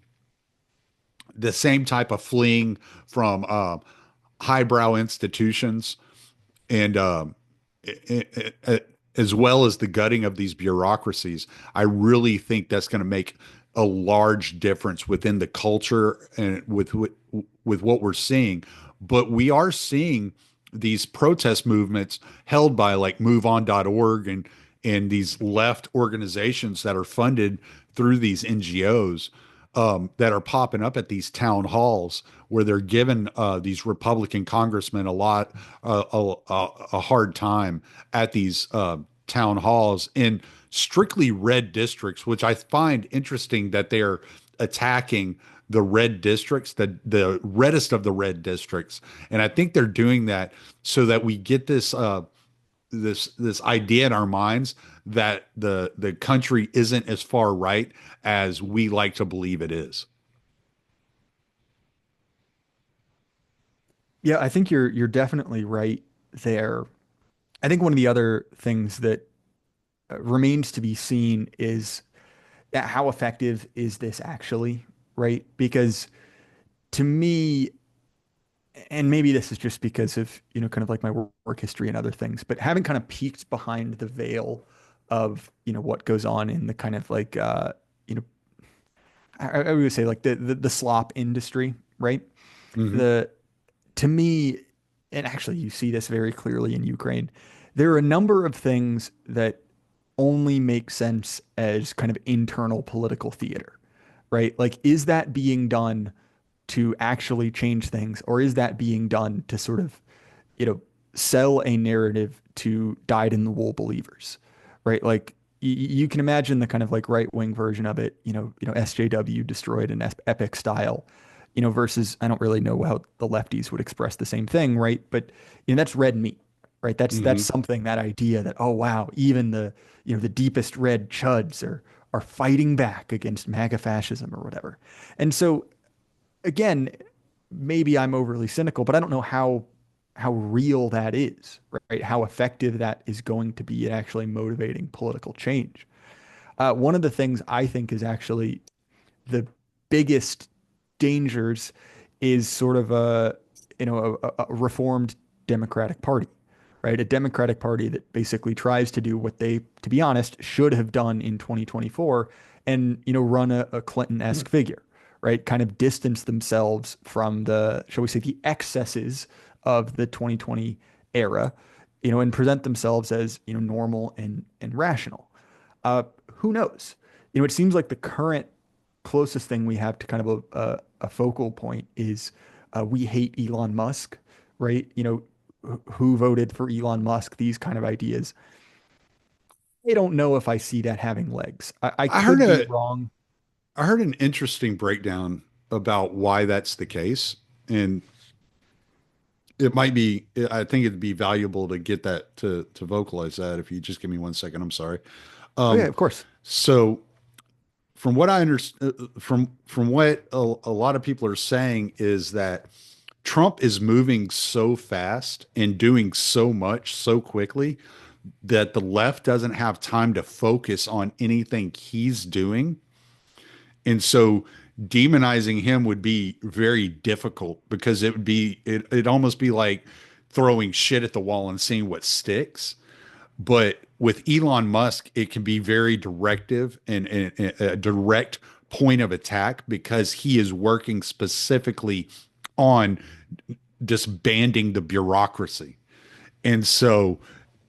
the same type of fleeing from highbrow institutions and as well as the gutting of these bureaucracies, I really think that's going to make a large difference within the culture and with what we're seeing. But we are seeing these protest movements held by like MoveOn.org and these left organizations that are funded through these NGOs. that are popping up at these town halls where they're giving these Republican congressmen a hard time at these town halls in strictly red districts, which I find interesting that they're attacking the red districts, the reddest of the red districts, and I think they're doing that so that we get this idea in our minds that the country isn't as far right as we like to believe it is. Yeah, I think you're definitely right there. I think one of the other things that remains to be seen is how effective is this actually, right? Because to me, and maybe this is just because of, kind of like my work history and other things, but having kind of peeked behind the veil of, what goes on in the kind of like, you know, I would say like the slop industry, right? Hmm. The To me, and actually you see this very clearly in Ukraine, there are a number of things that only make sense as kind of internal political theater, right? Like, is that being done to actually change things, or is that being done to sort of, you know, sell a narrative to dyed in the wool believers, right? Like you can imagine the kind of like right wing version of it, SJW destroyed in epic style, versus I don't really know how the lefties would express the same thing, right? But that's red meat, right? That's Hmm. something, that idea that, oh wow, even the deepest red chuds are fighting back against MAGA fascism or whatever. And so again, maybe I'm overly cynical, but I don't know how real that is, right? How effective that is going to be at actually motivating political change. One of the things I think is actually the biggest dangers is sort of a reformed Democratic Party, right? A Democratic Party that basically tries to do what they, to be honest, should have done in 2024 and, run a Clinton-esque figure, right? Kind of distance themselves from the, shall we say, the excesses of the 2020 era, and present themselves as, normal and rational. Who knows? It seems like the current closest thing we have to kind of a focal point is we hate Elon Musk, right? Who voted for Elon Musk, these kind of ideas. I don't know if I see that having legs. I I heard could be a wrong. I heard an interesting breakdown about why that's the case, and it might be. I think it'd be valuable to get that to vocalize that. If you just give me 1 second, I'm sorry. Oh yeah, Um, of course. so from what I understand, from what a lot of people are saying is that Trump is moving so fast and doing so much so quickly that the left doesn't have time to focus on anything he's doing. And so demonizing him would be very difficult because it'd almost be like throwing shit at the wall and seeing what sticks. But with Elon Musk, it can be very directive and a direct point of attack because he is working specifically on disbanding the bureaucracy. And so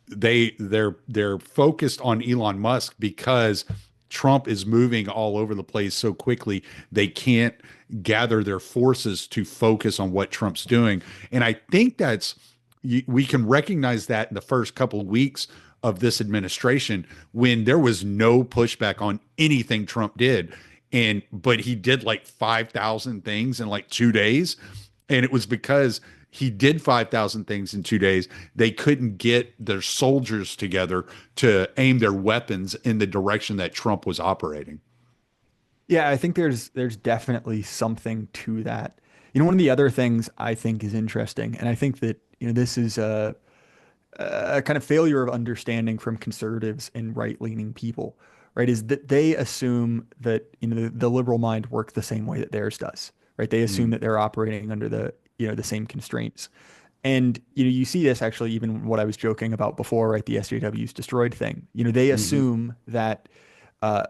they're focused on Elon Musk because Trump is moving all over the place so quickly they can't gather their forces to focus on what Trump's doing. And I think we can recognize that in the first couple of weeks of this administration when there was no pushback on anything Trump did. And but he did like 5,000 things in like 2 days. And it was because he did 5,000 things in 2 days. They couldn't get their soldiers together to aim their weapons in the direction that Trump was operating. Yeah, I think there's definitely something to that. One of the other things I think is interesting, and I think that this is a kind of failure of understanding from conservatives and right-leaning people, right? Is that they assume that the liberal mind works the same way that theirs does, right? They assume Mm, that they're operating under the same constraints. And you see this actually even what I was joking about before, right? The SJWs destroyed thing. They mhm. assume that uh,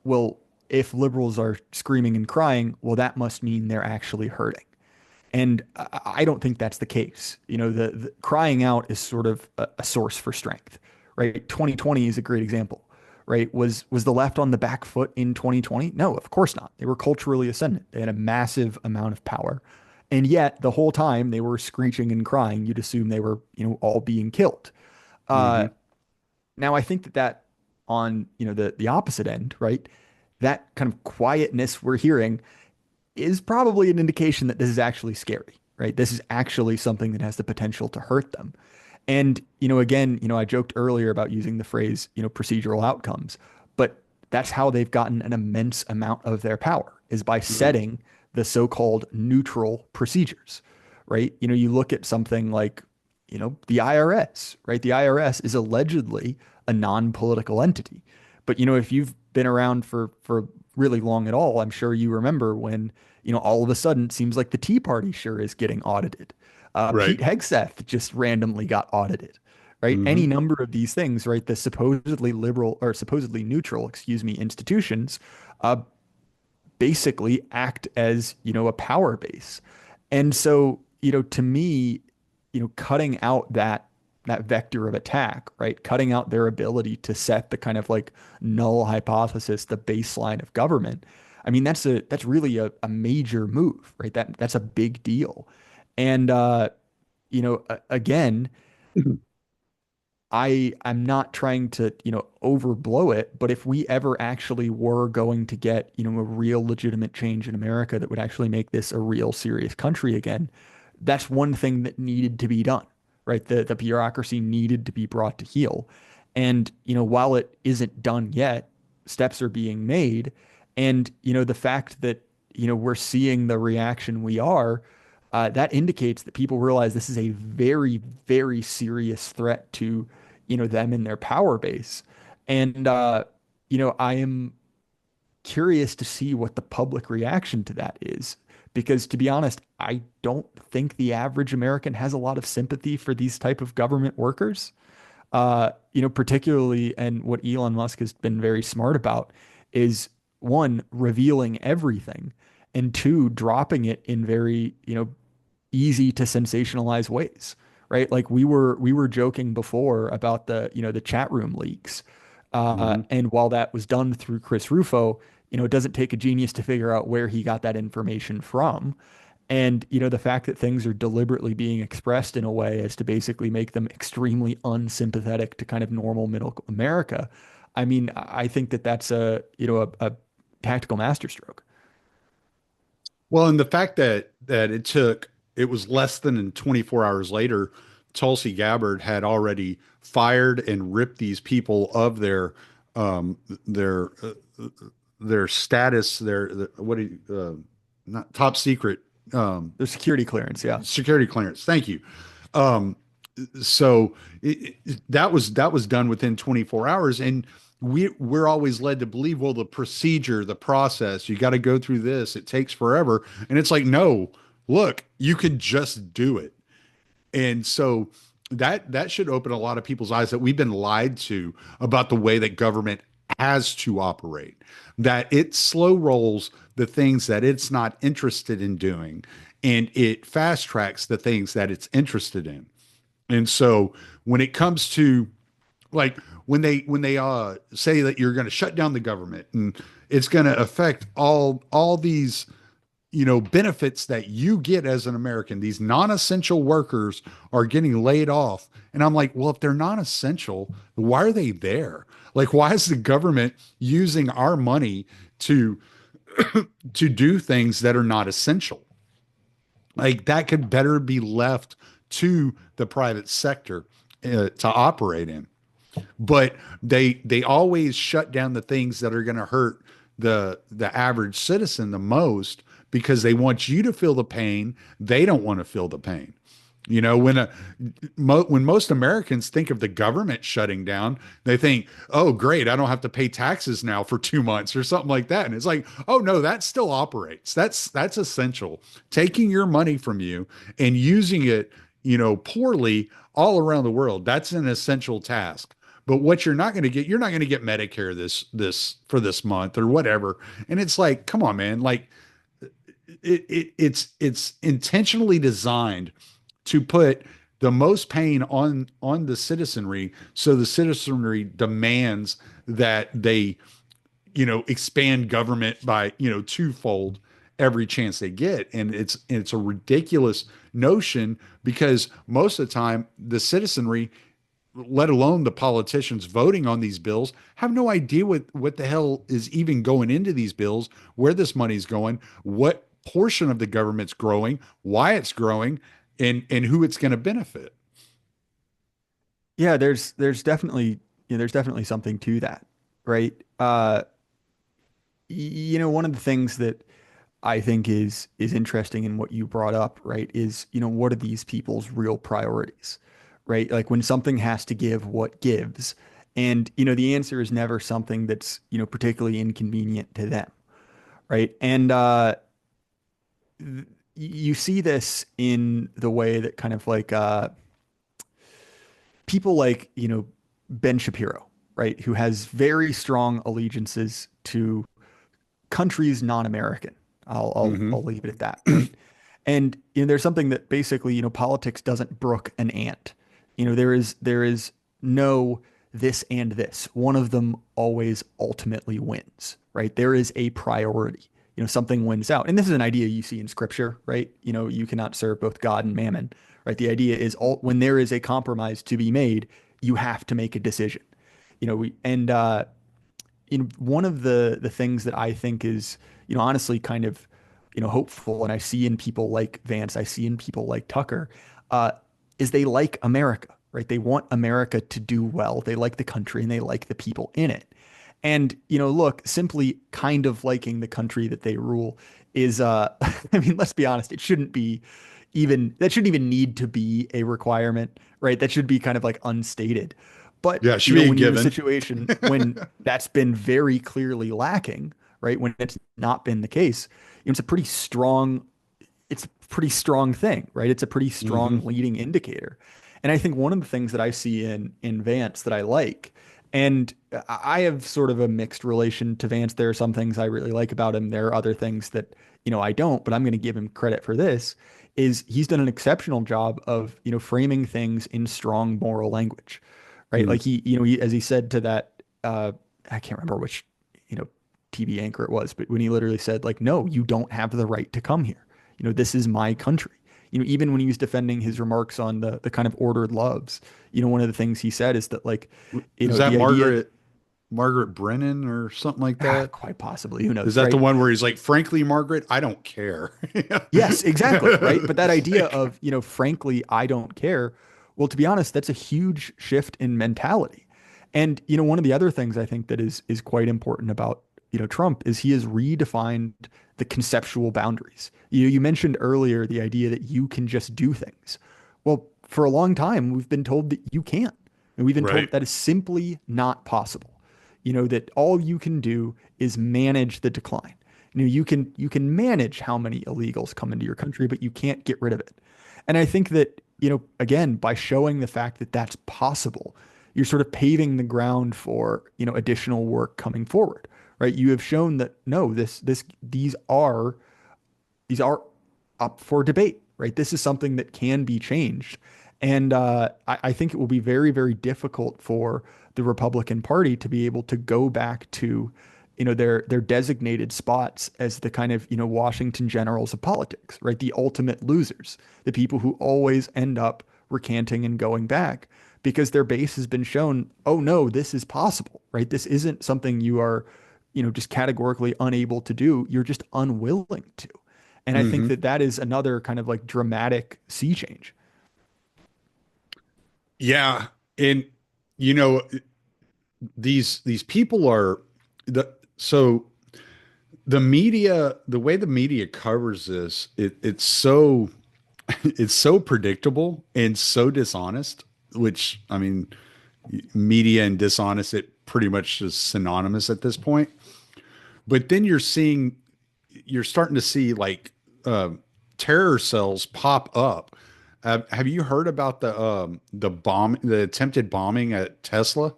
well, if liberals are screaming and crying, well, that must mean they're actually hurting. And I don't think that's the case. The crying out is sort of a source for strength, right? 2020 is a great example, right? Was the left on the back foot in 2020? No, of course not. They were culturally ascendant. They had a massive amount of power. And yet the whole time they were screeching and crying. You'd assume they were, all being killed. Uh, Hmm. Now I think that on, the opposite end, right? That kind of quietness we're hearing is probably an indication that this is actually scary, right? This is actually something that has the potential to hurt them. And, again, I joked earlier about using the phrase, procedural outcomes, but that's how they've gotten an immense amount of their power is by Hmm. setting the so-called neutral procedures, right? You look at something like, the IRS, right? The IRS is allegedly a non-political entity. But, if you've been around for really long at all, I'm sure you remember when, all of a sudden it seems like the Tea Party sure is getting audited. Right. Pete Hegseth just randomly got audited, right? Any Hmm. number of these things, right? The supposedly liberal or supposedly neutral, excuse me, institutions uh, basically act as, a power base. And so, to me, cutting out that vector of attack, right? Cutting out their ability to set the kind of like null hypothesis, the baseline of government. I mean, that's really a major move, right? That's a big deal. And again, I'm not trying to, overblow it, but if we ever actually were going to get, a real legitimate change in America that would actually make this a real serious country again, that's one thing that needed to be done, right? The bureaucracy needed to be brought to heel. And, while it isn't done yet, steps are being made. And, the fact that, we're seeing the reaction we are, that indicates that people realize this is a very, very serious threat to, them and their power base. And, I am curious to see what the public reaction to that is. Because to be honest, I don't think the average American has a lot of sympathy for these type of government workers. Particularly, and what Elon Musk has been very smart about is one, revealing everything, and two, dropping it in very, easy to sensationalize ways, right? Like we were joking before about the chat room leaks. Hmm. And while that was done through Chris Rufo, it doesn't take a genius to figure out where he got that information from. And, the fact that things are deliberately being expressed in a way as to basically make them extremely unsympathetic to kind of normal middle America. I mean, I think that that's a tactical masterstroke. Well, and the fact that it was less than 24 hours later, Tulsi Gabbard had already fired and ripped these people of um their their status, what do you, not top secret, um The security clearance, yeah. security clearance. Thank you. Um, so that was done within 24 hours, and we're always led to believe, well, the procedure, the process, you got to go through this, it takes forever, and it's like, no, look, you could just do it. And so that should open a lot of people's eyes that we've been lied to about the way that government has to operate, that it slow rolls the things that it's not interested in doing, and it fast tracks the things that it's interested in. And so when it comes to, like, when they say that you're going to shut down the government and it's going to affect all these, benefits that you get as an American, these non-essential workers are getting laid off. And I'm like, well, if they're non-essential, why are they there? Like, why is the government using our money to to do things that are not essential? Like, that could better be left to the private sector to operate in. But they always shut down the things that are going to hurt the average citizen the most, because they want you to feel the pain. They don't want to feel the pain. When most Americans think of the government shutting down, they think, "Oh, great, I don't have to pay taxes now for 2 months or something like that." And it's like, "Oh no, that still operates. That's essential. Taking your money from you and using it, poorly all around the world. That's an essential task." But what you're not going to get Medicare this for this month or whatever. And it's like, come on, man. Like, it's intentionally designed to put the most pain on the citizenry. So the citizenry demands that they, expand government by, twofold every chance they get. And it's a ridiculous notion because most of the time the citizenry, let alone the politicians voting on these bills, have no idea what the hell is even going into these bills, where this money's going, what portion of the government's growing, why it's growing, and who it's going to benefit. Yeah, there's definitely something to that, right? One of the things that I think is interesting in what you brought up, right, is, what are these people's real priorities, right? Like when something has to give, what gives? And, the answer is never something that's, particularly inconvenient to them, right? And you see this in the way that kind of like people like, Ben Shapiro, right, who has very strong allegiances to countries non-American. I'll Hmm. leave it at that, right? And there's something that basically, politics doesn't brook an ant. There is no this and this. One of them always ultimately wins, right? There is a priority. Something wins out. And this is an idea you see in scripture, right? You cannot serve both God and mammon, right? The idea is when there is a compromise to be made, you have to make a decision. We and one of the things that I think is, honestly kind of, hopeful, and I see in people like Vance, I see in people like Tucker, uh, is they like America, right? They want America to do well. They like the country and they like the people in it. And, look, simply kind of liking the country that they rule is, I mean, let's be honest, that shouldn't even need to be a requirement, right? That should be kind of like unstated. But, Yeah, it should be a when you're in a given. situation when that's been very clearly lacking, right? When it's not been the case, it's a pretty strong it's a pretty strong thing, right? It's a pretty strong Hmm. leading indicator. And I think one of the things that I see in Vance that I like, and I have sort of a mixed relation to Vance. There are some things I really like about him. There are other things that, I don't, but I'm going to give him credit for this, is he's done an exceptional job of, framing things in strong moral language, right? Like as he said to that, I can't remember which, you know, TV anchor it was, but when he literally said like, no, you don't have the right to come here. This is my country. Even when he was defending his remarks on the kind of ordered loves, one of the things he said is that like, Is that the idea that Margaret Brennan or something like that? quite possibly, who Is knows, that the right? one where he's like, frankly, Margaret, I don't care. Yes, exactly, right? But that idea Like, of, frankly, I don't care. Well, to be honest, that's a huge shift in mentality. And, one of the other things I think that is quite important about, Trump is he has redefined the conceptual boundaries. You mentioned earlier the idea that you can just do things. Well, for a long time, we've been told that you can't. And we've been told right. that that is simply not possible. That all you can do is manage the decline. You can manage how many illegals come into your country, but you can't get rid of it. And I think that, again, by showing the fact that that's possible, you're sort of paving the ground for, additional work coming forward, right? You have shown that no, these are up for debate, right? This is something that can be changed. And I think it will be very, very difficult for the Republican Party to be able to go back to, their designated spots as the kind of, Washington generals of politics, right? The ultimate losers, the people who always end up recanting and going back because their base has been shown, oh no, this is possible, right? This isn't something you are, just categorically unable to do. You're just unwilling to. And I think Hmm. that that is another kind of like dramatic sea change. Yeah. And, you know, these people are so the media, the way the media covers this, it's so it's so predictable and so dishonest, which I mean, media and dishonest, it pretty much is synonymous at this point. But then you're starting to see like uh, terror cells pop up. Have you heard about the attempted bombing at Tesla?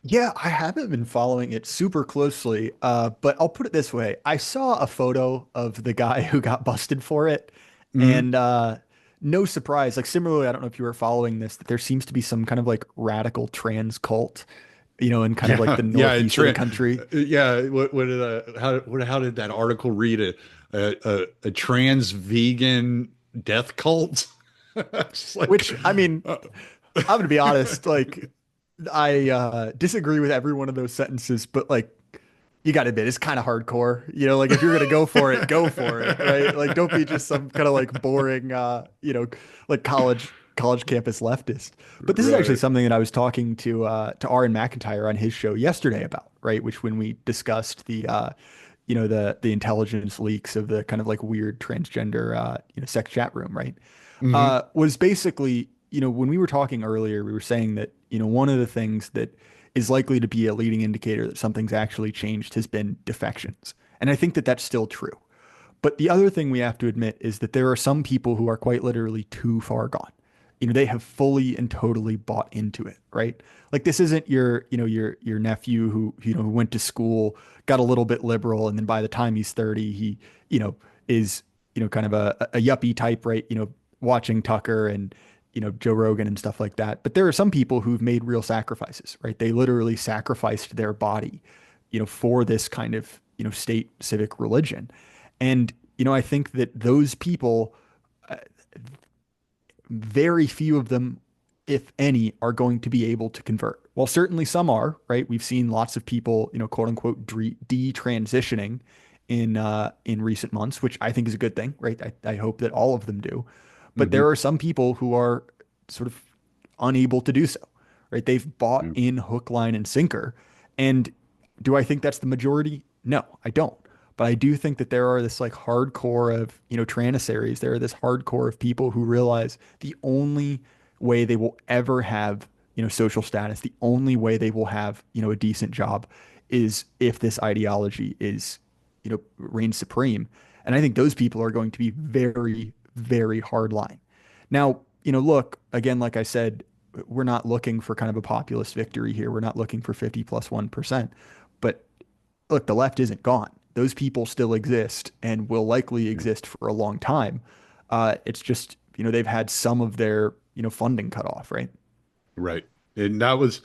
Yeah, I haven't been following it super closely, but I'll put it this way. I saw a photo of the guy who got busted for it, Hmm. and no surprise. Like similarly, I don't know if you were following this, that there seems to be some kind of like radical trans cult, in kind of like Yeah, the yeah, and northeast of the country. yeah. What did how did that article read? A trans vegan death cult? It's like, Which I mean, uh, I'm gonna be honest, like I disagree with every one of those sentences, but like you got to admit it's kind of hardcore. Like if you're gonna go for it, right? Like don't be just some kind of like boring, like college campus leftist. But this is actually right. something that I was talking to Aaron McIntyre on his show yesterday about, right? Which when we discussed the intelligence leaks of the kind of like weird transgender sex chat room, right? Hmm. Was basically, when we were talking earlier, we were saying that, one of the things that is likely to be a leading indicator that something's actually changed has been defections. And I think that that's still true. But the other thing we have to admit is that there are some people who are quite literally too far gone. They have fully and totally bought into it, right? Like this isn't your nephew who went to school, got a little bit liberal, and then by the time he's 30, he, is, kind of a yuppie type, right? Watching Tucker and, Joe Rogan and stuff like that. But there are some people who've made real sacrifices, right? They literally sacrificed their body, for this kind of, state civic religion. And, I think that those people, very few of them, if any, are going to be able to convert. Well, certainly some are, right? We've seen lots of people, quote unquote, detransitioning in recent months, which I think is a good thing, right? I hope that all of them do. But Hmm. there are some people who are sort of unable to do so, right? They've bought Yeah. in hook, line, and sinker. And do I think that's the majority? No, I don't. But I do think that there are this like hardcore of, tranissaries. There are this hardcore of people who realize the only way they will ever have, social status, the only way they will have, a decent job is if this ideology is, reigns supreme. And I think those people are going to be very, very hard line. Now, look, again, like I said, we're not looking for kind of a populist victory here. We're not looking for 50 plus 1%. But look, the left isn't gone. Those people still exist and will likely Yeah. exist for a long time. It's just, they've had some of their, funding cut off, right? Right. And that was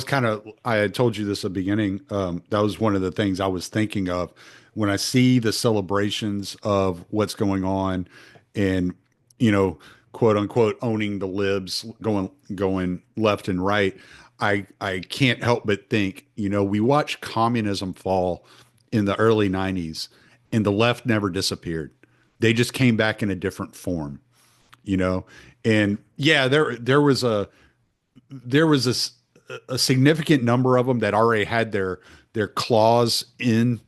kind of, I had told you this at the beginning. That was one of the things I was thinking of when I see the celebrations of what's going on and, you know, quote unquote owning the libs going left and right. I can't help but think, we watched communism fall in the early 90s and the left never disappeared. They just came back in a different form, you know. And yeah, there was a significant number of them that already had their claws in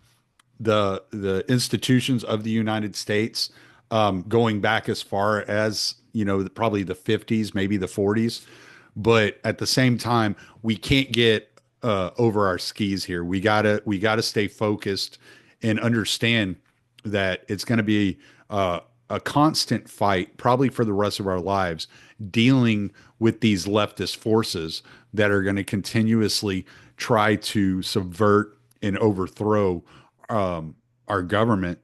the institutions of the United States, going back as far as probably the 50s, maybe the 40s. But at the same time, we can't get over our skis here. We gotta stay focused and understand that it's going to be a constant fight, probably for the rest of our lives, dealing with these leftist forces that are going to continuously try to subvert and overthrow our government.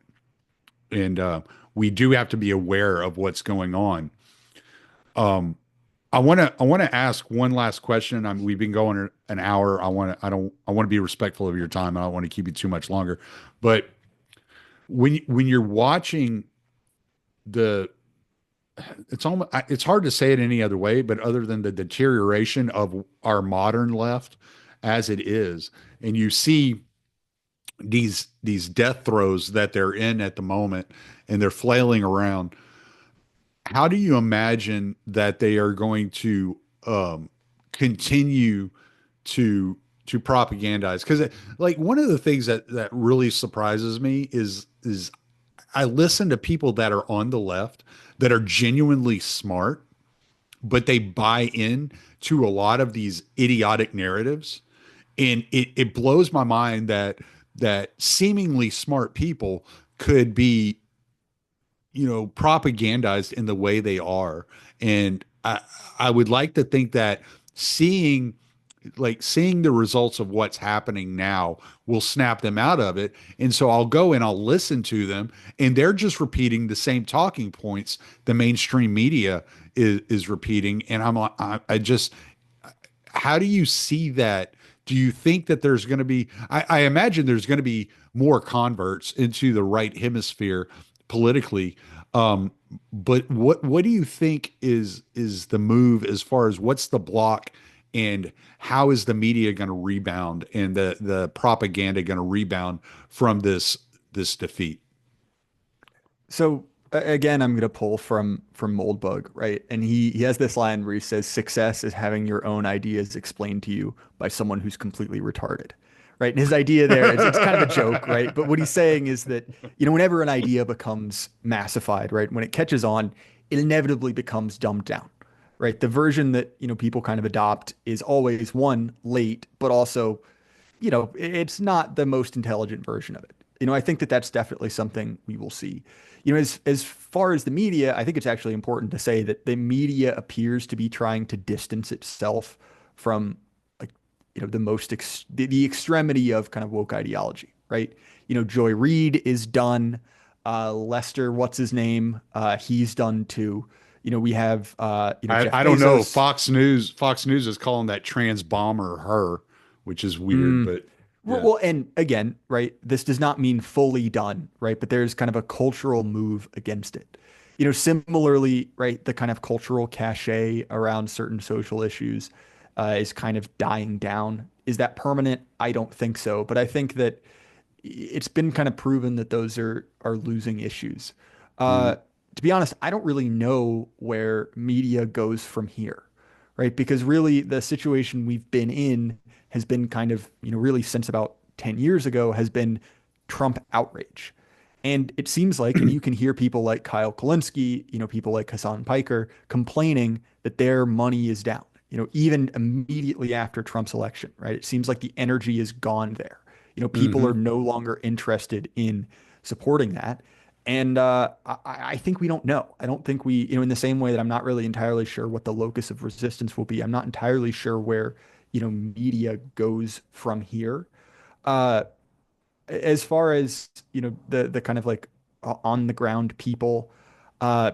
And we do have to be aware of what's going on. I want to ask one last question. We've been going an hour. I want to be respectful of your time. I don't want to keep you too much longer. But when you're watching the it's hard to say it any other way, but other than the deterioration of our modern left as it is, and you see these death throes that they're in at the moment, and they're flailing around. How do you imagine that they are going to continue to propagandize? Because like one of the things that really surprises me is I listen to people that are on the left that are genuinely smart, but they buy in to a lot of these idiotic narratives. And it blows my mind that seemingly smart people could be, propagandized in the way they are. And I would like to think that seeing like seeing the results of what's happening now will snap them out of it. And so I'll go and I'll listen to them, and they're just repeating the same talking points the mainstream media is repeating. And I'm like, I just, how do you see that? Do you think that there's going to be, I imagine there's going to be more converts into the right hemisphere politically. Um, but what do you think is the move as far as what's the block, and how is the media going to rebound, and the propaganda going to rebound from this defeat? So again, I'm going to pull from Moldbug, right? And he has this line where he says, "Success is having your own ideas explained to you by someone who's completely retarded." Right? And his idea there is it's kind of a joke, right? But what he's saying is that, whenever an idea becomes massified, right? When it catches on, it inevitably becomes dumbed down. Right? The version that, people kind of adopt is always one, late, but also, it's not the most intelligent version of it. I think that that's definitely something we will see. As far as the media, I think it's actually important to say that the media appears to be trying to distance itself from, like, the extremity of kind of woke ideology, right? Joy Reid is done. Lester, what's his name? He's done too. We have Jeff I don't know. Bezos. Fox News is calling that trans bomber her, which is weird, Mm, but Well, yeah. well, and again, right, this does not mean fully done, right? But there's kind of a cultural move against it. Similarly, right, the kind of cultural cachet around certain social issues is kind of dying down. Is that permanent? I don't think so. But I think that it's been kind of proven that those are losing issues. Mhm. Uh, to be honest, I don't really know where media goes from here, right? Because really, the situation we've been in has been kind of, really since about 10 years ago, has been Trump outrage. And it seems like, and you can hear people like Kyle Kulinski, people like Hassan Piker complaining that their money is down, even immediately after Trump's election, right? It seems like the energy is gone there. People are Hmm. no longer interested in supporting that. And I think we don't know. I don't think we, in the same way that I'm not really entirely sure what the locus of resistance will be, I'm not entirely sure where, media goes from here. Uh, as far as, the kind of like on the ground people, uh,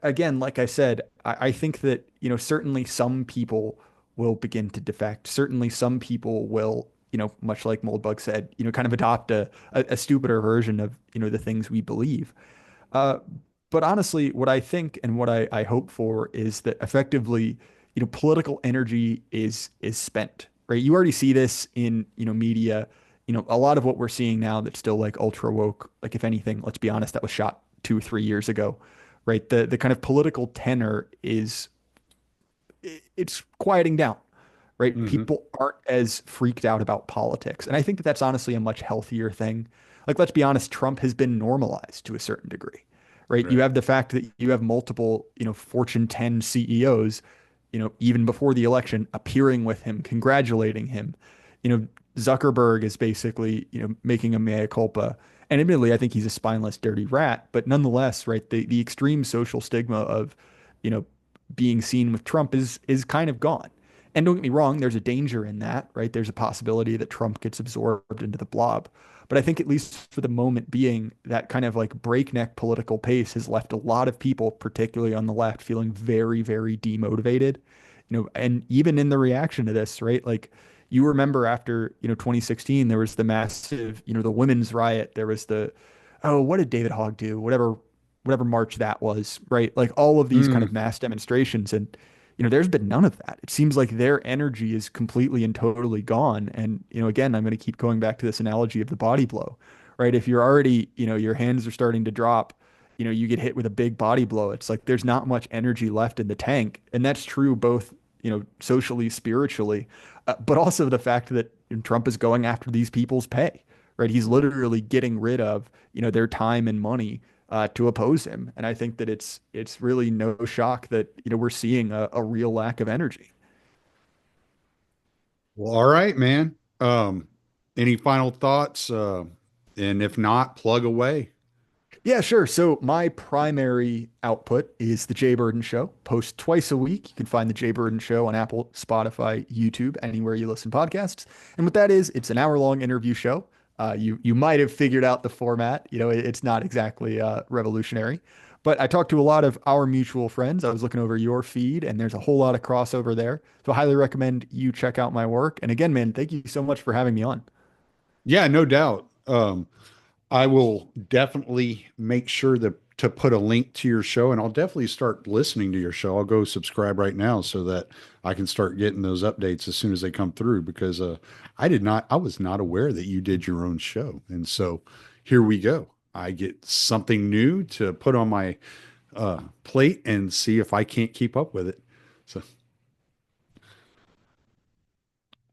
again, like I said, I think that, certainly some people will begin to defect. Certainly some people will, much like Moldbug said, kind of adopt a stupider version of, the things we believe. Uh, but honestly, what I think and what I hope for is that effectively, political energy is spent, right? You already see this in, media. A lot of what we're seeing now that's still like ultra woke, like if anything, let's be honest, that was shot 2 or 3 years ago, right? The kind of political tenor is it's quieting down, right? Hmm. People aren't as freaked out about politics. And I think that that's honestly a much healthier thing. Like, let's be honest, Trump has been normalized to a certain degree, right? You Right. have the fact that you have multiple, Fortune 10 CEOs, even before the election, appearing with him, congratulating him. Zuckerberg is basically, making a mea culpa. And admittedly, I think he's a spineless, dirty rat. But nonetheless, right, the extreme social stigma of, you know, being seen with Trump is kind of gone. And don't get me wrong, there's a danger in that, right? There's a possibility that Trump gets absorbed into the blob. But I think at least for the moment being, that kind of like breakneck political pace has left a lot of people, particularly on the left, feeling very, very demotivated. And even in the reaction to this, right? Like you remember after, 2016, there was the massive, the women's riot. There was the, oh, what did David Hogg do? Whatever march that was, right? Like all of these kind of Mm. mass demonstrations. And, there's been none of that. It seems like their energy is completely and totally gone. And, again, I'm going to keep going back to this analogy of the body blow, right? If you're already, your hands are starting to drop, you get hit with a big body blow. It's like there's not much energy left in the tank. And that's true both, socially, spiritually, but also the fact that Trump is going after these people's pay, right? He's literally getting rid of, their time and money to oppose him. And I think that it's really no shock that we're seeing a real lack of energy. Well, all right, man. Any final thoughts? And if not, plug away. Yeah, sure. So my primary output is the J.Burden Show. Post twice a week. You can find the J.Burden Show on Apple, Spotify, YouTube, anywhere you listen to podcasts. And what that is, it's an hour-long interview show. You might have figured out the format. It's not exactly revolutionary, but I talked to a lot of our mutual friends. I was looking over your feed, and there's a whole lot of crossover there. So I highly recommend you check out my work. And again, man, thank you so much for having me on. Yeah, no doubt. I will definitely make sure to put a link to your show, and I'll definitely start listening to your show. I'll go subscribe right now so that I can start getting those updates as soon as they come through because I was not aware that you did your own show. And so here we go. I get something new to put on my plate and see if I can't keep up with it. So,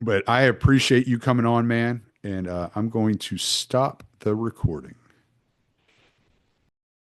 but I appreciate you coming on, man, and I'm going to stop the recording.